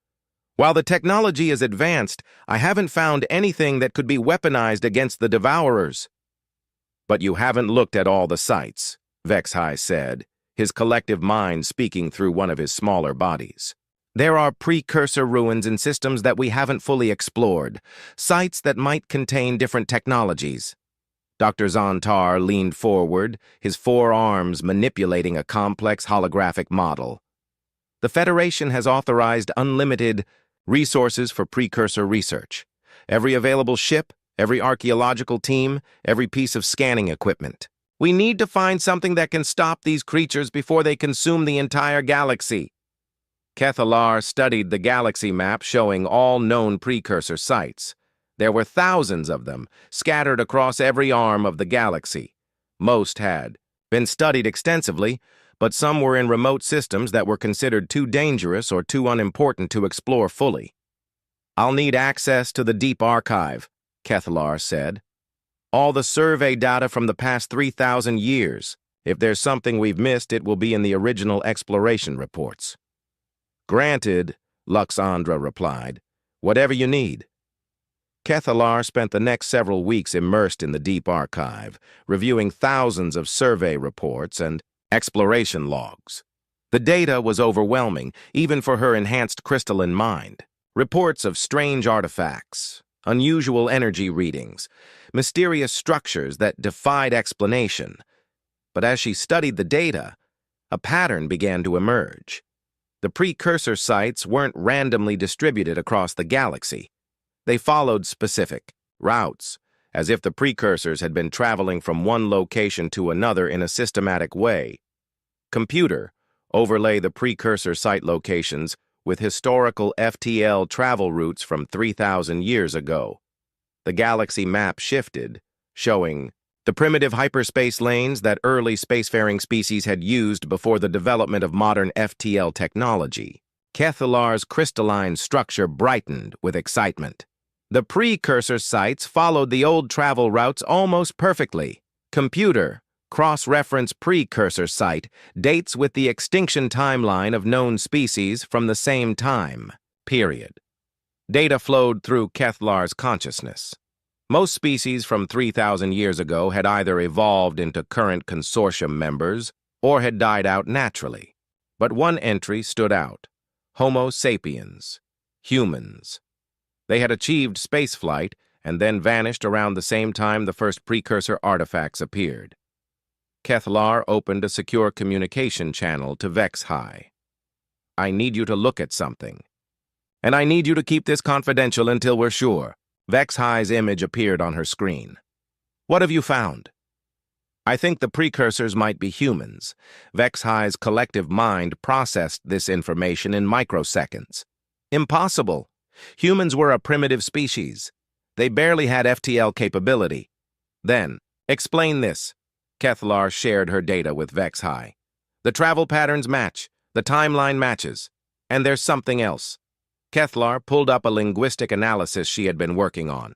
While the technology is advanced, I haven't found anything that could be weaponized against the Devourers." "But you haven't looked at all the sites," HYF said, his collective mind speaking through one of his smaller bodies. "There are precursor ruins in systems that we haven't fully explored, sites that might contain different technologies." Dr. Zontar leaned forward, his four arms manipulating a complex holographic model. "The Federation has authorized unlimited resources for precursor research. Every available ship, every archaeological team, every piece of scanning equipment. We need to find something that can stop these creatures before they consume the entire galaxy." Kethlar studied the galaxy map showing all known precursor sites. There were thousands of them, scattered across every arm of the galaxy. Most had been studied extensively, but some were in remote systems that were considered too dangerous or too unimportant to explore fully. "I'll need access to the deep archive," Kethlar said. "All the survey data from the past 3,000 years. If there's something we've missed, it will be in the original exploration reports." "Granted," Luxandra replied. "Whatever you need." Kethlar spent the next several weeks immersed in the deep archive, reviewing thousands of survey reports and exploration logs. The data was overwhelming, even for her enhanced crystalline mind. Reports of strange artifacts, unusual energy readings, mysterious structures that defied explanation. But as she studied the data, a pattern began to emerge. The precursor sites weren't randomly distributed across the galaxy. They followed specific routes, as if the precursors had been traveling from one location to another in a systematic way. "Computer, overlay the precursor site locations with historical FTL travel routes from 3,000 years ago." The galaxy map shifted, showing the primitive hyperspace lanes that early spacefaring species had used before the development of modern FTL technology. Kethlar's crystalline structure brightened with excitement. The precursor sites followed the old travel routes almost perfectly. "Computer, cross-reference precursor site, dates with the extinction timeline of known species from the same time, period." Data flowed through Kethlar's consciousness. Most species from 3,000 years ago had either evolved into current consortium members or had died out naturally. But one entry stood out: Homo sapiens, humans. They had achieved spaceflight and then vanished around the same time the first precursor artifacts appeared. Kethlar opened a secure communication channel to HFY. "I need you to look at something. And I need you to keep this confidential until we're sure." HFY's image appeared on her screen. "What have you found?" "I think the precursors might be humans." HFY's collective mind processed this information in microseconds. "Impossible. Humans were a primitive species. They barely had FTL capability." "Then, explain this." Kethlar shared her data with HFY. "The travel patterns match, the timeline matches, and there's something else." Kethlar pulled up a linguistic analysis she had been working on.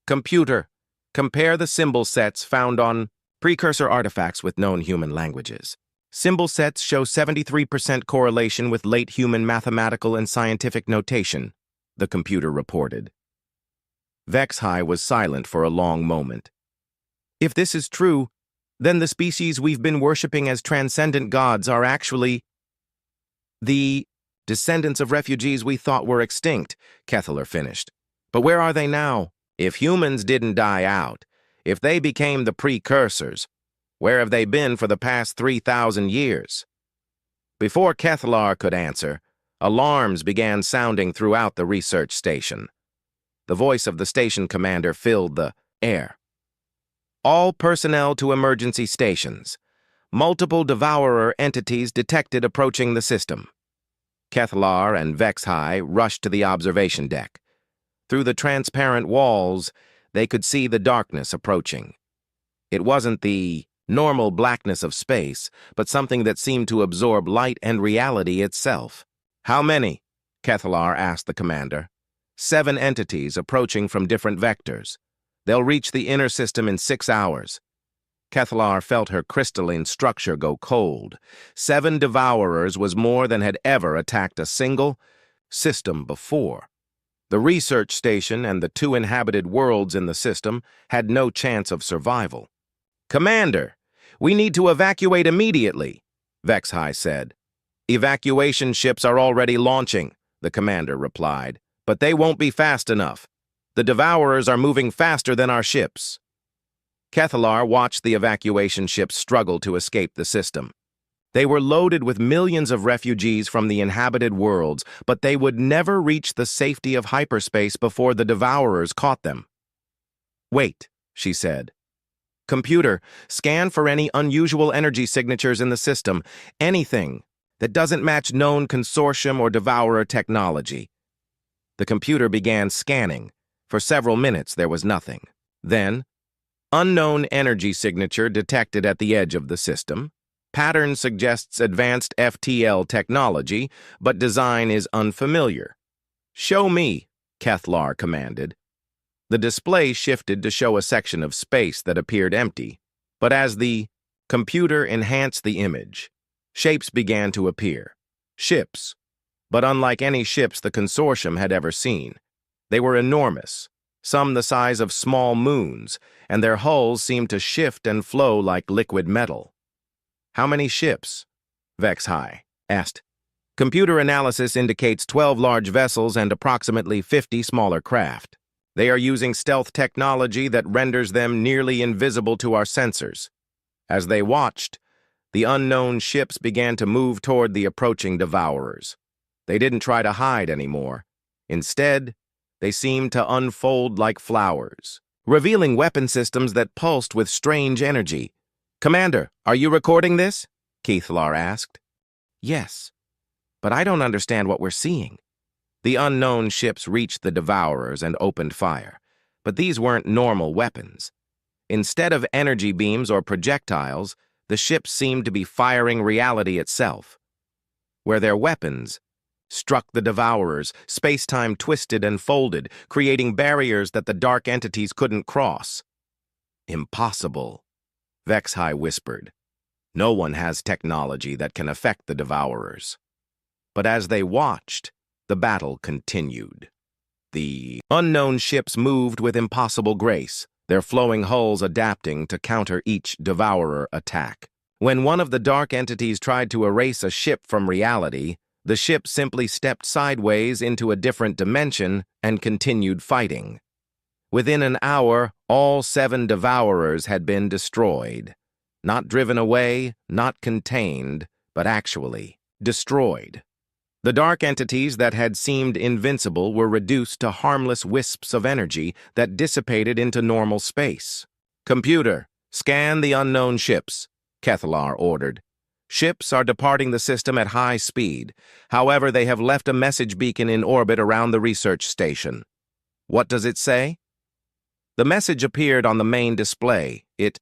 "Computer, compare the symbol sets found on precursor artifacts with known human languages. Symbol sets show 73% correlation with late human mathematical and scientific notation," the computer reported. HFY was silent for a long moment. "If this is true, then the species we've been worshipping as transcendent gods are actually the descendants of refugees we thought were extinct," Kethlar finished. "But where are they now? If humans didn't die out, if they became the precursors, where have they been for the past 3,000 years?" Before Kethlar could answer, alarms began sounding throughout the research station. The voice of the station commander filled the air. "All personnel to emergency stations. Multiple devourer entities detected approaching the system." Kethlar and HFY rushed to the observation deck. Through the transparent walls, they could see the darkness approaching. It wasn't the normal blackness of space, but something that seemed to absorb light and reality itself. "How many?" Kethlar asked the commander. 7 entities approaching from different vectors. They'll reach the inner system in 6 hours. Kethlar felt her crystalline structure go cold. 7 devourers was more than had ever attacked a single system before. The research station and the 2 inhabited worlds in the system had no chance of survival. "Commander, we need to evacuate immediately," HFY said. "Evacuation ships are already launching," the commander replied, "but they won't be fast enough. The devourers are moving faster than our ships." Kethlar watched the evacuation ships struggle to escape the system. They were loaded with millions of refugees from the inhabited worlds, but they would never reach the safety of hyperspace before the devourers caught them. "Wait," she said. "Computer, scan for any unusual energy signatures in the system, anything that doesn't match known consortium or devourer technology." The computer began scanning. For several minutes, there was nothing. Then, "Unknown energy signature detected at the edge of the system." Pattern suggests advanced FTL technology, but design is unfamiliar. "Show me," Kethlar commanded. The display shifted to show a section of space that appeared empty, but as the computer enhanced the image, shapes began to appear. Ships, but unlike any ships the consortium had ever seen. They were enormous, some the size of small moons, and their hulls seemed to shift and flow like liquid metal. "How many ships?" HFY asked. "Computer analysis indicates 12 large vessels and approximately 50 smaller craft. They are using stealth technology that renders them nearly invisible to our sensors." As they watched, the unknown ships began to move toward the approaching devourers. They didn't try to hide anymore. Instead, they seemed to unfold like flowers, revealing weapon systems that pulsed with strange energy. "Commander, are you recording this?" Kethlar asked. "Yes, but I don't understand what we're seeing." The unknown ships reached the devourers and opened fire, but these weren't normal weapons. Instead of energy beams or projectiles, the ships seemed to be firing reality itself. Where their weapons struck the devourers, space-time twisted and folded, creating barriers that the dark entities couldn't cross. "Impossible," HFY whispered. "No one has technology that can affect the devourers." But as they watched, the battle continued. The unknown ships moved with impossible grace, their flowing hulls adapting to counter each devourer attack. When one of the dark entities tried to erase a ship from reality, the ship simply stepped sideways into a different dimension and continued fighting. Within an hour, all 7 devourers had been destroyed. Not driven away, not contained, but actually destroyed. The dark entities that had seemed invincible were reduced to harmless wisps of energy that dissipated into normal space. "Computer, scan the unknown ships," Kethlar ordered. "Ships are departing the system at high speed. However, they have left a message beacon in orbit around the research station." "What does it say?" The message appeared on the main display. It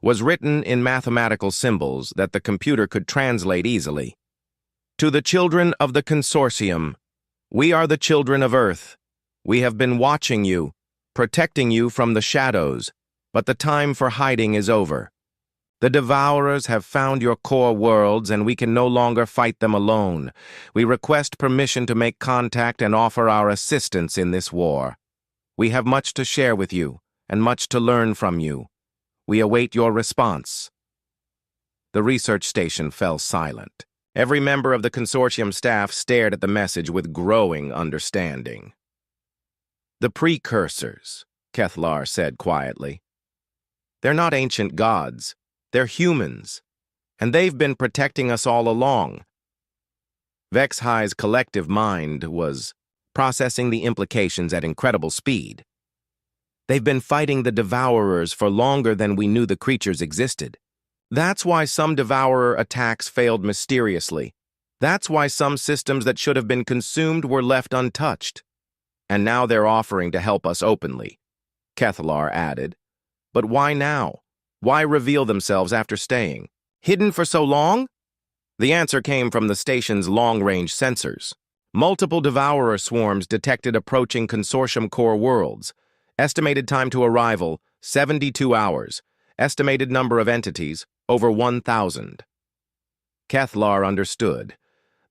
was written in mathematical symbols that the computer could translate easily. "To the children of the consortium, we are the children of Earth. We have been watching you, protecting you from the shadows, but the time for hiding is over. The devourers have found your core worlds, and we can no longer fight them alone. We request permission to make contact and offer our assistance in this war. We have much to share with you, and much to learn from you. We await your response." The research station fell silent. Every member of the consortium staff stared at the message with growing understanding. "The precursors," Kethlar said quietly. "They're not ancient gods. They're humans, and they've been protecting us all along." HFY's collective mind was processing the implications at incredible speed. "They've been fighting the devourers for longer than we knew the creatures existed. That's why some devourer attacks failed mysteriously. That's why some systems that should have been consumed were left untouched. And now they're offering to help us openly," Kethlar added. "But why now? Why reveal themselves after staying hidden for so long?" The answer came from the station's long-range sensors. Multiple devourer swarms detected approaching consortium core worlds. Estimated time to arrival, 72 hours. Estimated number of entities, over 1,000. Kethlar understood.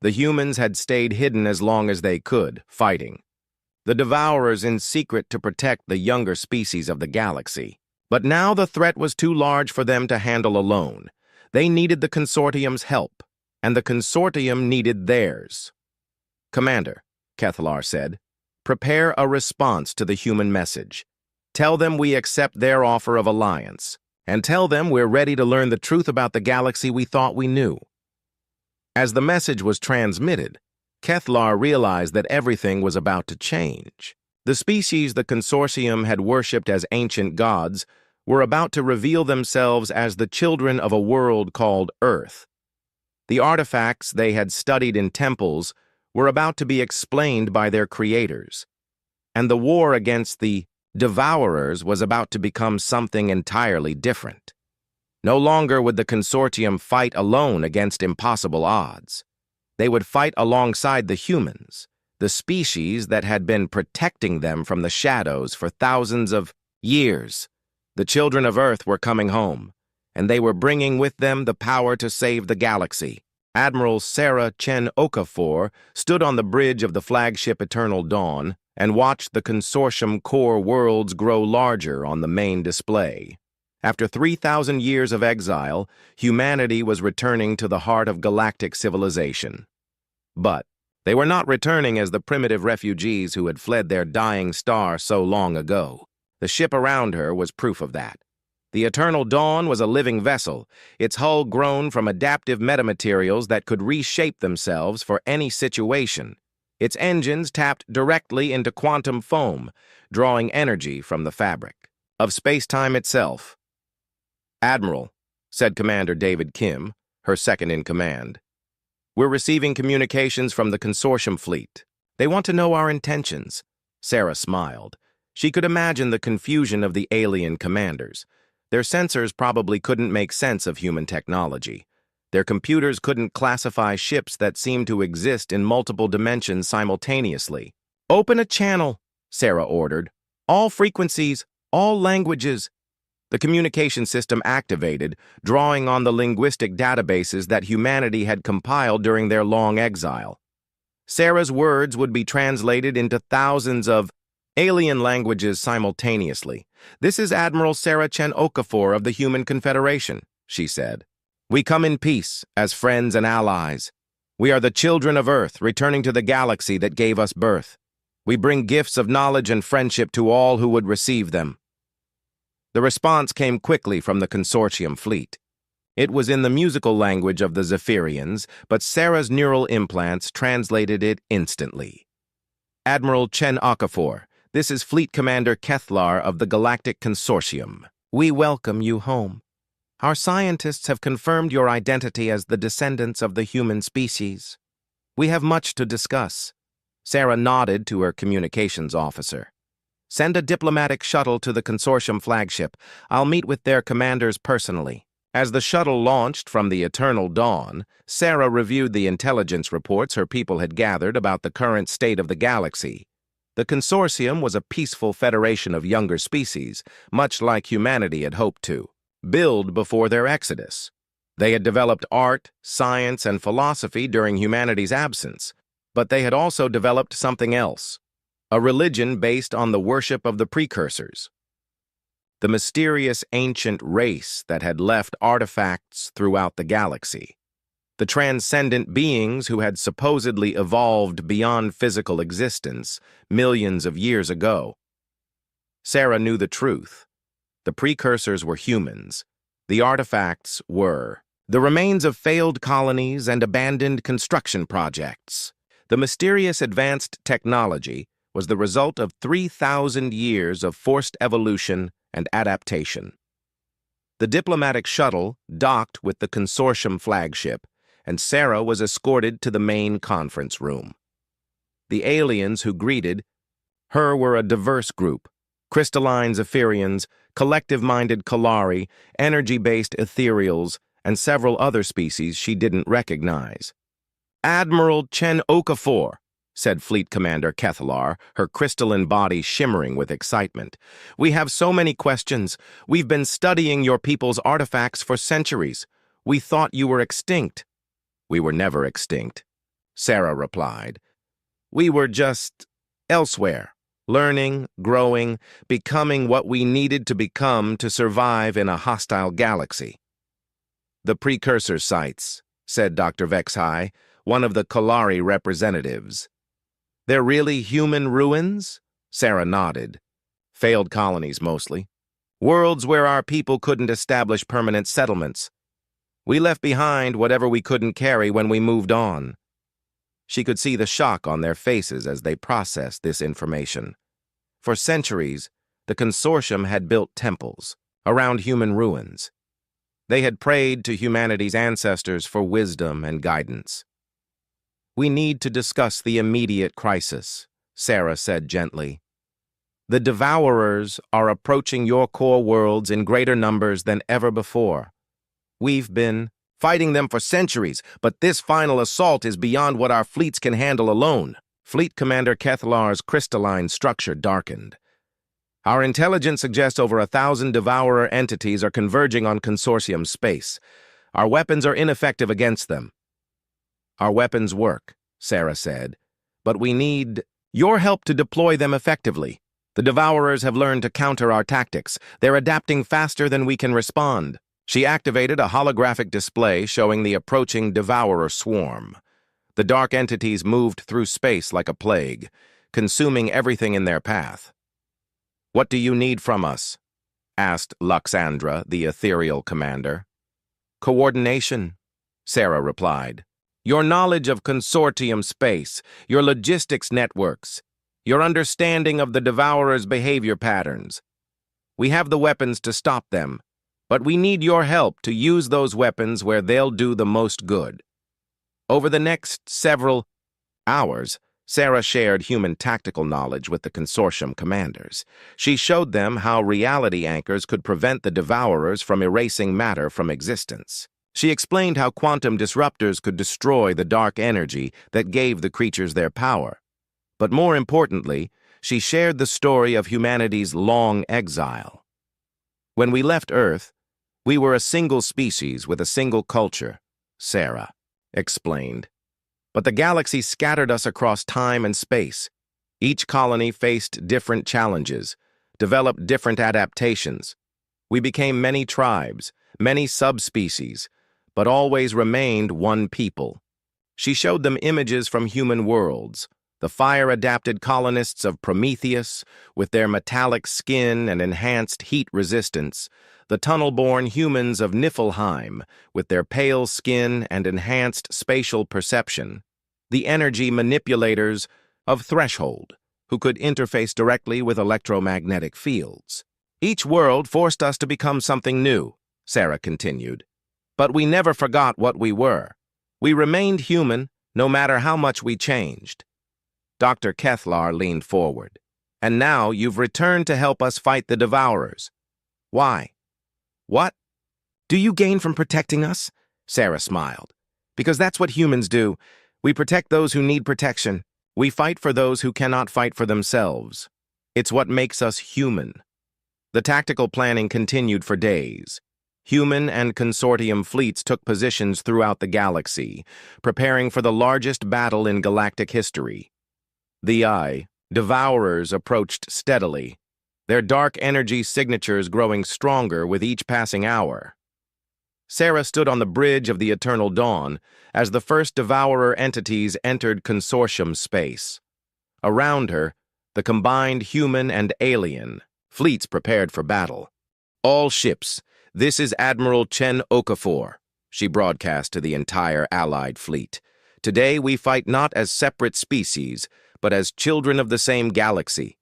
The humans had stayed hidden as long as they could, fighting. The devourers in secret to protect the younger species of the galaxy. But now the threat was too large for them to handle alone. They needed the consortium's help, and the consortium needed theirs. "Commander," Kethlar said, "prepare a response to the human message. Tell them we accept their offer of alliance, and tell them we're ready to learn the truth about the galaxy we thought we knew." As the message was transmitted, Kethlar realized that everything was about to change. The species the consortium had worshipped as ancient gods were about to reveal themselves as the children of a world called Earth. The artifacts they had studied in temples were about to be explained by their creators, and the war against the devourers was about to become something entirely different. No longer would the consortium fight alone against impossible odds. They would fight alongside the humans, the species that had been protecting them from the shadows for thousands of years. The children of Earth were coming home, and they were bringing with them the power to save the galaxy. Admiral Sarah Chen Okafor stood on the bridge of the flagship Eternal Dawn and watched the consortium core worlds grow larger on the main display. After 3,000 years of exile, humanity was returning to the heart of galactic civilization. But they were not returning as the primitive refugees who had fled their dying star so long ago. The ship around her was proof of that. The Eternal Dawn was a living vessel, its hull grown from adaptive metamaterials that could reshape themselves for any situation. Its engines tapped directly into quantum foam, drawing energy from the fabric of space-time itself. "Admiral," said Commander David Kim, her second-in-command, "we're receiving communications from the consortium fleet. They want to know our intentions." Sarah smiled. She could imagine the confusion of the alien commanders. Their sensors probably couldn't make sense of human technology. Their computers couldn't classify ships that seemed to exist in multiple dimensions simultaneously. "Open a channel," Sarah ordered. "All frequencies, all languages." The communication system activated, drawing on the linguistic databases that humanity had compiled during their long exile. Sarah's words would be translated into thousands of alien languages simultaneously. "This is Admiral Sarah Chen Okafor of the Human Confederation," she said. "We come in peace, as friends and allies. We are the children of Earth, returning to the galaxy that gave us birth. We bring gifts of knowledge and friendship to all who would receive them." The response came quickly from the consortium fleet. It was in the musical language of the Zephyrians, but Sarah's neural implants translated it instantly. "Admiral Chen Okafor, this is Fleet Commander Kethlar of the Galactic Consortium. We welcome you home. Our scientists have confirmed your identity as the descendants of the human species. We have much to discuss." Sarah nodded to her communications officer. "Send a diplomatic shuttle to the consortium flagship. I'll meet with their commanders personally." As the shuttle launched from the Eternal Dawn, Sarah reviewed the intelligence reports her people had gathered about the current state of the galaxy. The consortium was a peaceful federation of younger species, much like humanity had hoped to build before their exodus. They had developed art, science, and philosophy during humanity's absence, but they had also developed something else, a religion based on the worship of the precursors, the mysterious ancient race that had left artifacts throughout the galaxy, the transcendent beings who had supposedly evolved beyond physical existence millions of years ago. Sarah knew the truth. The precursors were humans. The artifacts were the remains of failed colonies and abandoned construction projects. The mysterious advanced technology was the result of 3,000 years of forced evolution and adaptation. The diplomatic shuttle docked with the consortium flagship, and Sarah was escorted to the main conference room. The aliens who greeted her were a diverse group: crystalline Zephyrians, collective-minded Kalari, energy-based ethereals, and several other species she didn't recognize. "Admiral Chen Okafor," said Fleet Commander Kethlar, her crystalline body shimmering with excitement. "We have so many questions. We've been studying your people's artifacts for centuries. We thought you were extinct." "We were never extinct," Sarah replied. "We were just elsewhere, learning, growing, becoming what we needed to become to survive in a hostile galaxy." "The precursor sites," said Dr. Vexhai, one of the Kalari representatives. "They're really human ruins?" Sarah nodded. "Failed colonies, mostly. Worlds where our people couldn't establish permanent settlements. We left behind whatever we couldn't carry when we moved on." She could see the shock on their faces as they processed this information. For centuries, the consortium had built temples around human ruins. They had prayed to humanity's ancestors for wisdom and guidance. "We need to discuss the immediate crisis," Sarah said gently. "The Devourers are approaching your core worlds in greater numbers than ever before. We've been fighting them for centuries, but this final assault is beyond what our fleets can handle alone. Fleet Commander Kethlar's crystalline structure darkened. Our intelligence suggests over 1,000 Devourer entities are converging on Consortium space. Our weapons are ineffective against them. Our weapons work, Sarah said, but we need your help to deploy them effectively. The Devourers have learned to counter our tactics. They're adapting faster than we can respond. She activated a holographic display showing the approaching Devourer swarm. The dark entities moved through space like a plague, consuming everything in their path. "What do you need from us?" asked Luxandra, the ethereal commander. "Coordination," Sarah replied. "Your knowledge of Consortium space, your logistics networks, your understanding of the Devourers' behavior patterns. We have the weapons to stop them, but we need your help to use those weapons where they'll do the most good." Over the next several hours, Sarah shared human tactical knowledge with the Consortium commanders. She showed them how reality anchors could prevent the Devourers from erasing matter from existence. She explained how quantum disruptors could destroy the dark energy that gave the creatures their power. But more importantly, she shared the story of humanity's long exile. "When we left Earth, we were a single species with a single culture," Sarah explained. "But the galaxy scattered us across time and space. Each colony faced different challenges, developed different adaptations. We became many tribes, many subspecies, but always remained one people." She showed them images from human worlds, the fire-adapted colonists of Prometheus, with their metallic skin and enhanced heat resistance, the tunnel-born humans of Niflheim, with their pale skin and enhanced spatial perception, the energy manipulators of Threshold, who could interface directly with electromagnetic fields. "Each world forced us to become something new," Sarah continued. "But we never forgot what we were. We remained human, no matter how much we changed." Dr. Kethlar leaned forward. "And now you've returned to help us fight the Devourers. Why?" "What do you gain from protecting us?" Sarah smiled. "Because that's what humans do. We protect those who need protection. We fight for those who cannot fight for themselves. It's what makes us human." The tactical planning continued for days. Human and Consortium fleets took positions throughout the galaxy, preparing for the largest battle in galactic history. The Devourers approached steadily, their dark energy signatures growing stronger with each passing hour. Sarah stood on the bridge of the Eternal Dawn as the first Devourer entities entered Consortium space. Around her, the combined human and alien fleets prepared for battle. "All ships, this is Admiral Chen Okafor," she broadcast to the entire Allied fleet. "Today we fight not as separate species, but as children of the same galaxy.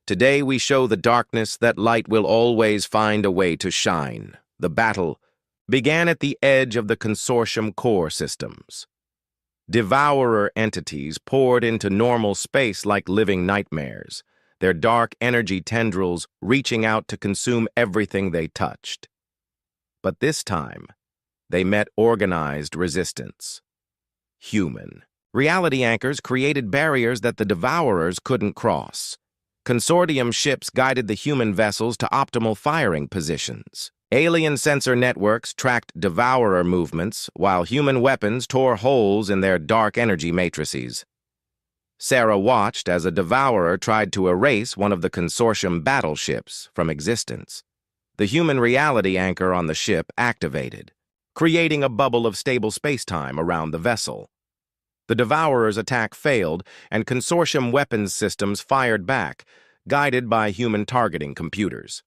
Today we show the darkness that light will always find a way to shine." The battle began at the edge of the Consortium core systems. Devourer entities poured into normal space like living nightmares, their dark energy tendrils reaching out to consume everything they touched. But this time, they met organized resistance. Human. Reality anchors created barriers that the Devourers couldn't cross. Consortium ships guided the human vessels to optimal firing positions. Alien sensor networks tracked Devourer movements, while human weapons tore holes in their dark energy matrices. Sarah watched as a Devourer tried to erase one of the Consortium battleships from existence. The human reality anchor on the ship activated, creating a bubble of stable spacetime around the vessel. The Devourer's attack failed, and Consortium weapons systems fired back, guided by human targeting computers.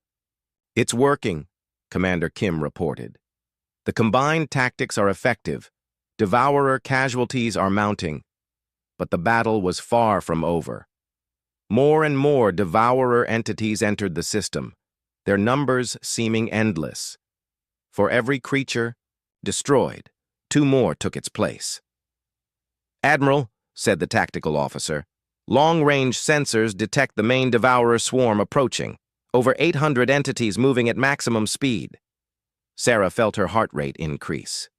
"It's working," Commander Kim reported. "The combined tactics are effective. Devourer casualties are mounting." But the battle was far from over. More and more Devourer entities entered the system, their numbers seeming endless. For every creature destroyed, 2 more took its place. "Admiral," said the tactical officer, "long-range sensors detect the main Devourer swarm approaching. Over 800 entities moving at maximum speed." Sarah felt her heart rate increase.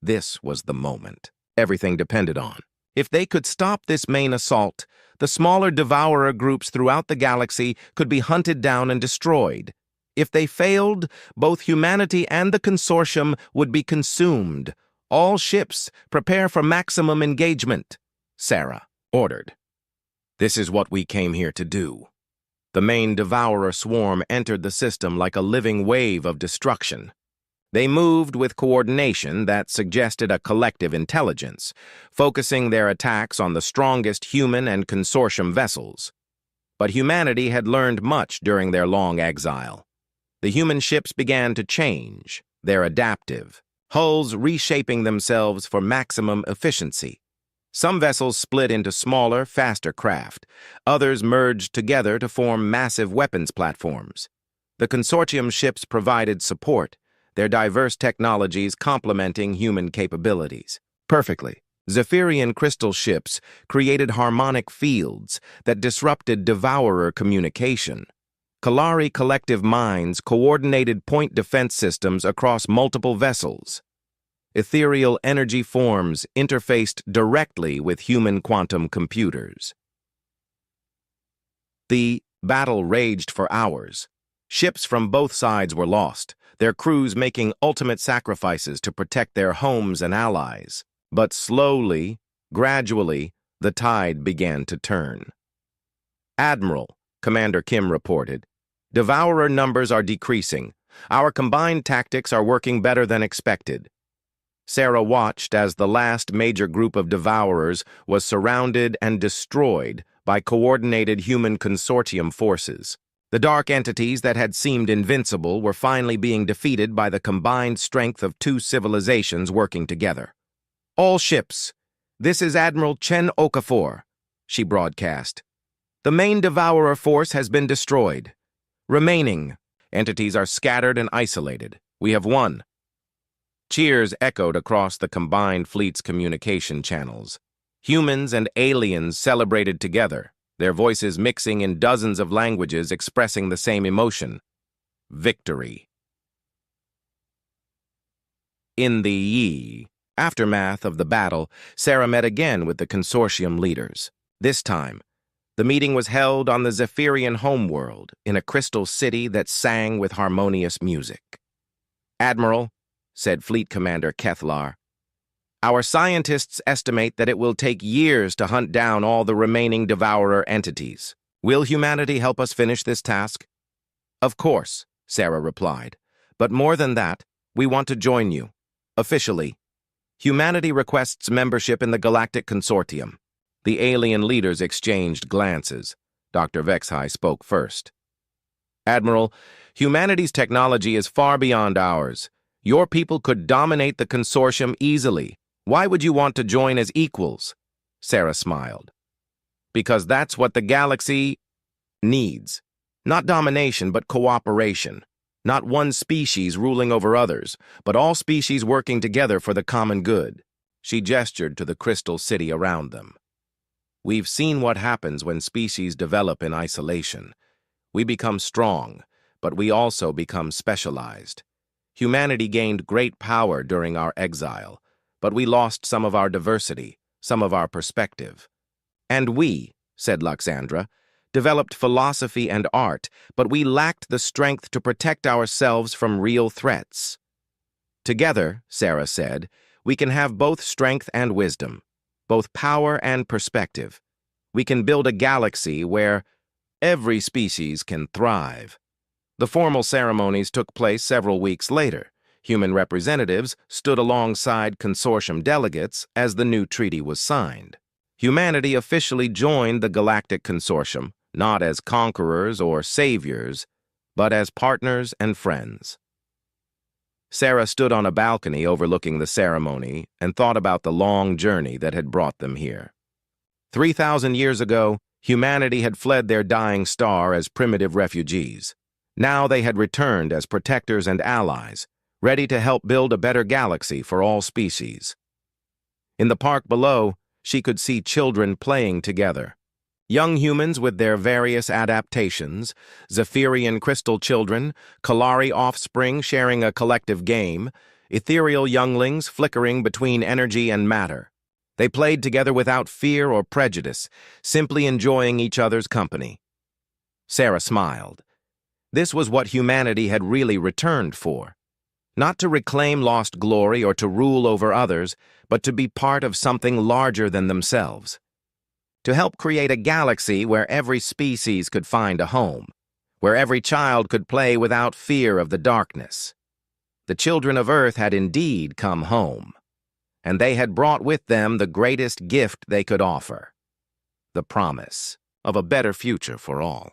This was the moment everything depended on. If they could stop this main assault, the smaller devourer groups throughout the galaxy could be hunted down and destroyed. If they failed, both humanity and the consortium would be consumed. All ships, prepare for maximum engagement, Sarah ordered. This is what we came here to do. The main devourer swarm entered the system like a living wave of destruction. They moved with coordination that suggested a collective intelligence, focusing their attacks on the strongest human and consortium vessels. But humanity had learned much during their long exile. The human ships began to change. They're adaptive, hulls reshaping themselves for maximum efficiency. Some vessels split into smaller, faster craft. Others merged together to form massive weapons platforms. The consortium ships provided support, their diverse technologies complementing human capabilities. Perfectly, Zephyrian crystal ships created harmonic fields that disrupted devourer communication. Kalari collective minds coordinated point defense systems across multiple vessels. Ethereal energy forms interfaced directly with human quantum computers. The battle raged for hours. Ships from both sides were lost, their crews making ultimate sacrifices to protect their homes and allies. But slowly, gradually, the tide began to turn. "Admiral," Commander Kim reported, "Devourer numbers are decreasing. Our combined tactics are working better than expected." Sarah watched as the last major group of devourers was surrounded and destroyed by coordinated human consortium forces. The dark entities that had seemed invincible were finally being defeated by the combined strength of two civilizations working together. "All ships, this is Admiral Chen Okafor," she broadcast. "The main devourer force has been destroyed. Remaining entities are scattered and isolated. We have won." Cheers echoed across the combined fleet's communication channels. Humans and aliens celebrated together, their voices mixing in dozens of languages expressing the same emotion: victory. In the aftermath of the battle, Sarah met again with the consortium leaders. This time, the meeting was held on the Zephyrian homeworld in a crystal city that sang with harmonious music. "Admiral," said Fleet Commander Kethlar, "our scientists estimate that it will take years to hunt down all the remaining devourer entities. Will humanity help us finish this task?" "Of course," Sarah replied. "But more than that, we want to join you. Officially, humanity requests membership in the Galactic Consortium." The alien leaders exchanged glances. Dr. Vexhai spoke first. "Admiral, humanity's technology is far beyond ours. Your people could dominate the consortium easily. Why would you want to join as equals?" Sarah smiled. "Because that's what the galaxy needs. Not domination, but cooperation. Not one species ruling over others, but all species working together for the common good." She gestured to the crystal city around them. "We've seen what happens when species develop in isolation. We become strong, but we also become specialized. Humanity gained great power during our exile, but we lost some of our diversity, some of our perspective. And we," said Luxandra, "developed philosophy and art, but we lacked the strength to protect ourselves from real threats. Together," Sarah said, "we can have both strength and wisdom, both power and perspective. We can build a galaxy where every species can thrive." The formal ceremonies took place several weeks later. Human representatives stood alongside consortium delegates as the new treaty was signed. Humanity officially joined the Galactic Consortium, not as conquerors or saviors, but as partners and friends. Sarah stood on a balcony overlooking the ceremony and thought about the long journey that had brought them here. 3,000 years ago, humanity had fled their dying star as primitive refugees. Now they had returned as protectors and allies, ready to help build a better galaxy for all species. In the park below, she could see children playing together. Young humans with their various adaptations, Zephyrian crystal children, Kalari offspring sharing a collective game, ethereal younglings flickering between energy and matter. They played together without fear or prejudice, simply enjoying each other's company. Sarah smiled. This was what humanity had really returned for. Not to reclaim lost glory or to rule over others, but to be part of something larger than themselves. To help create a galaxy where every species could find a home, where every child could play without fear of the darkness. The children of Earth had indeed come home, and they had brought with them the greatest gift they could offer, the promise of a better future for all.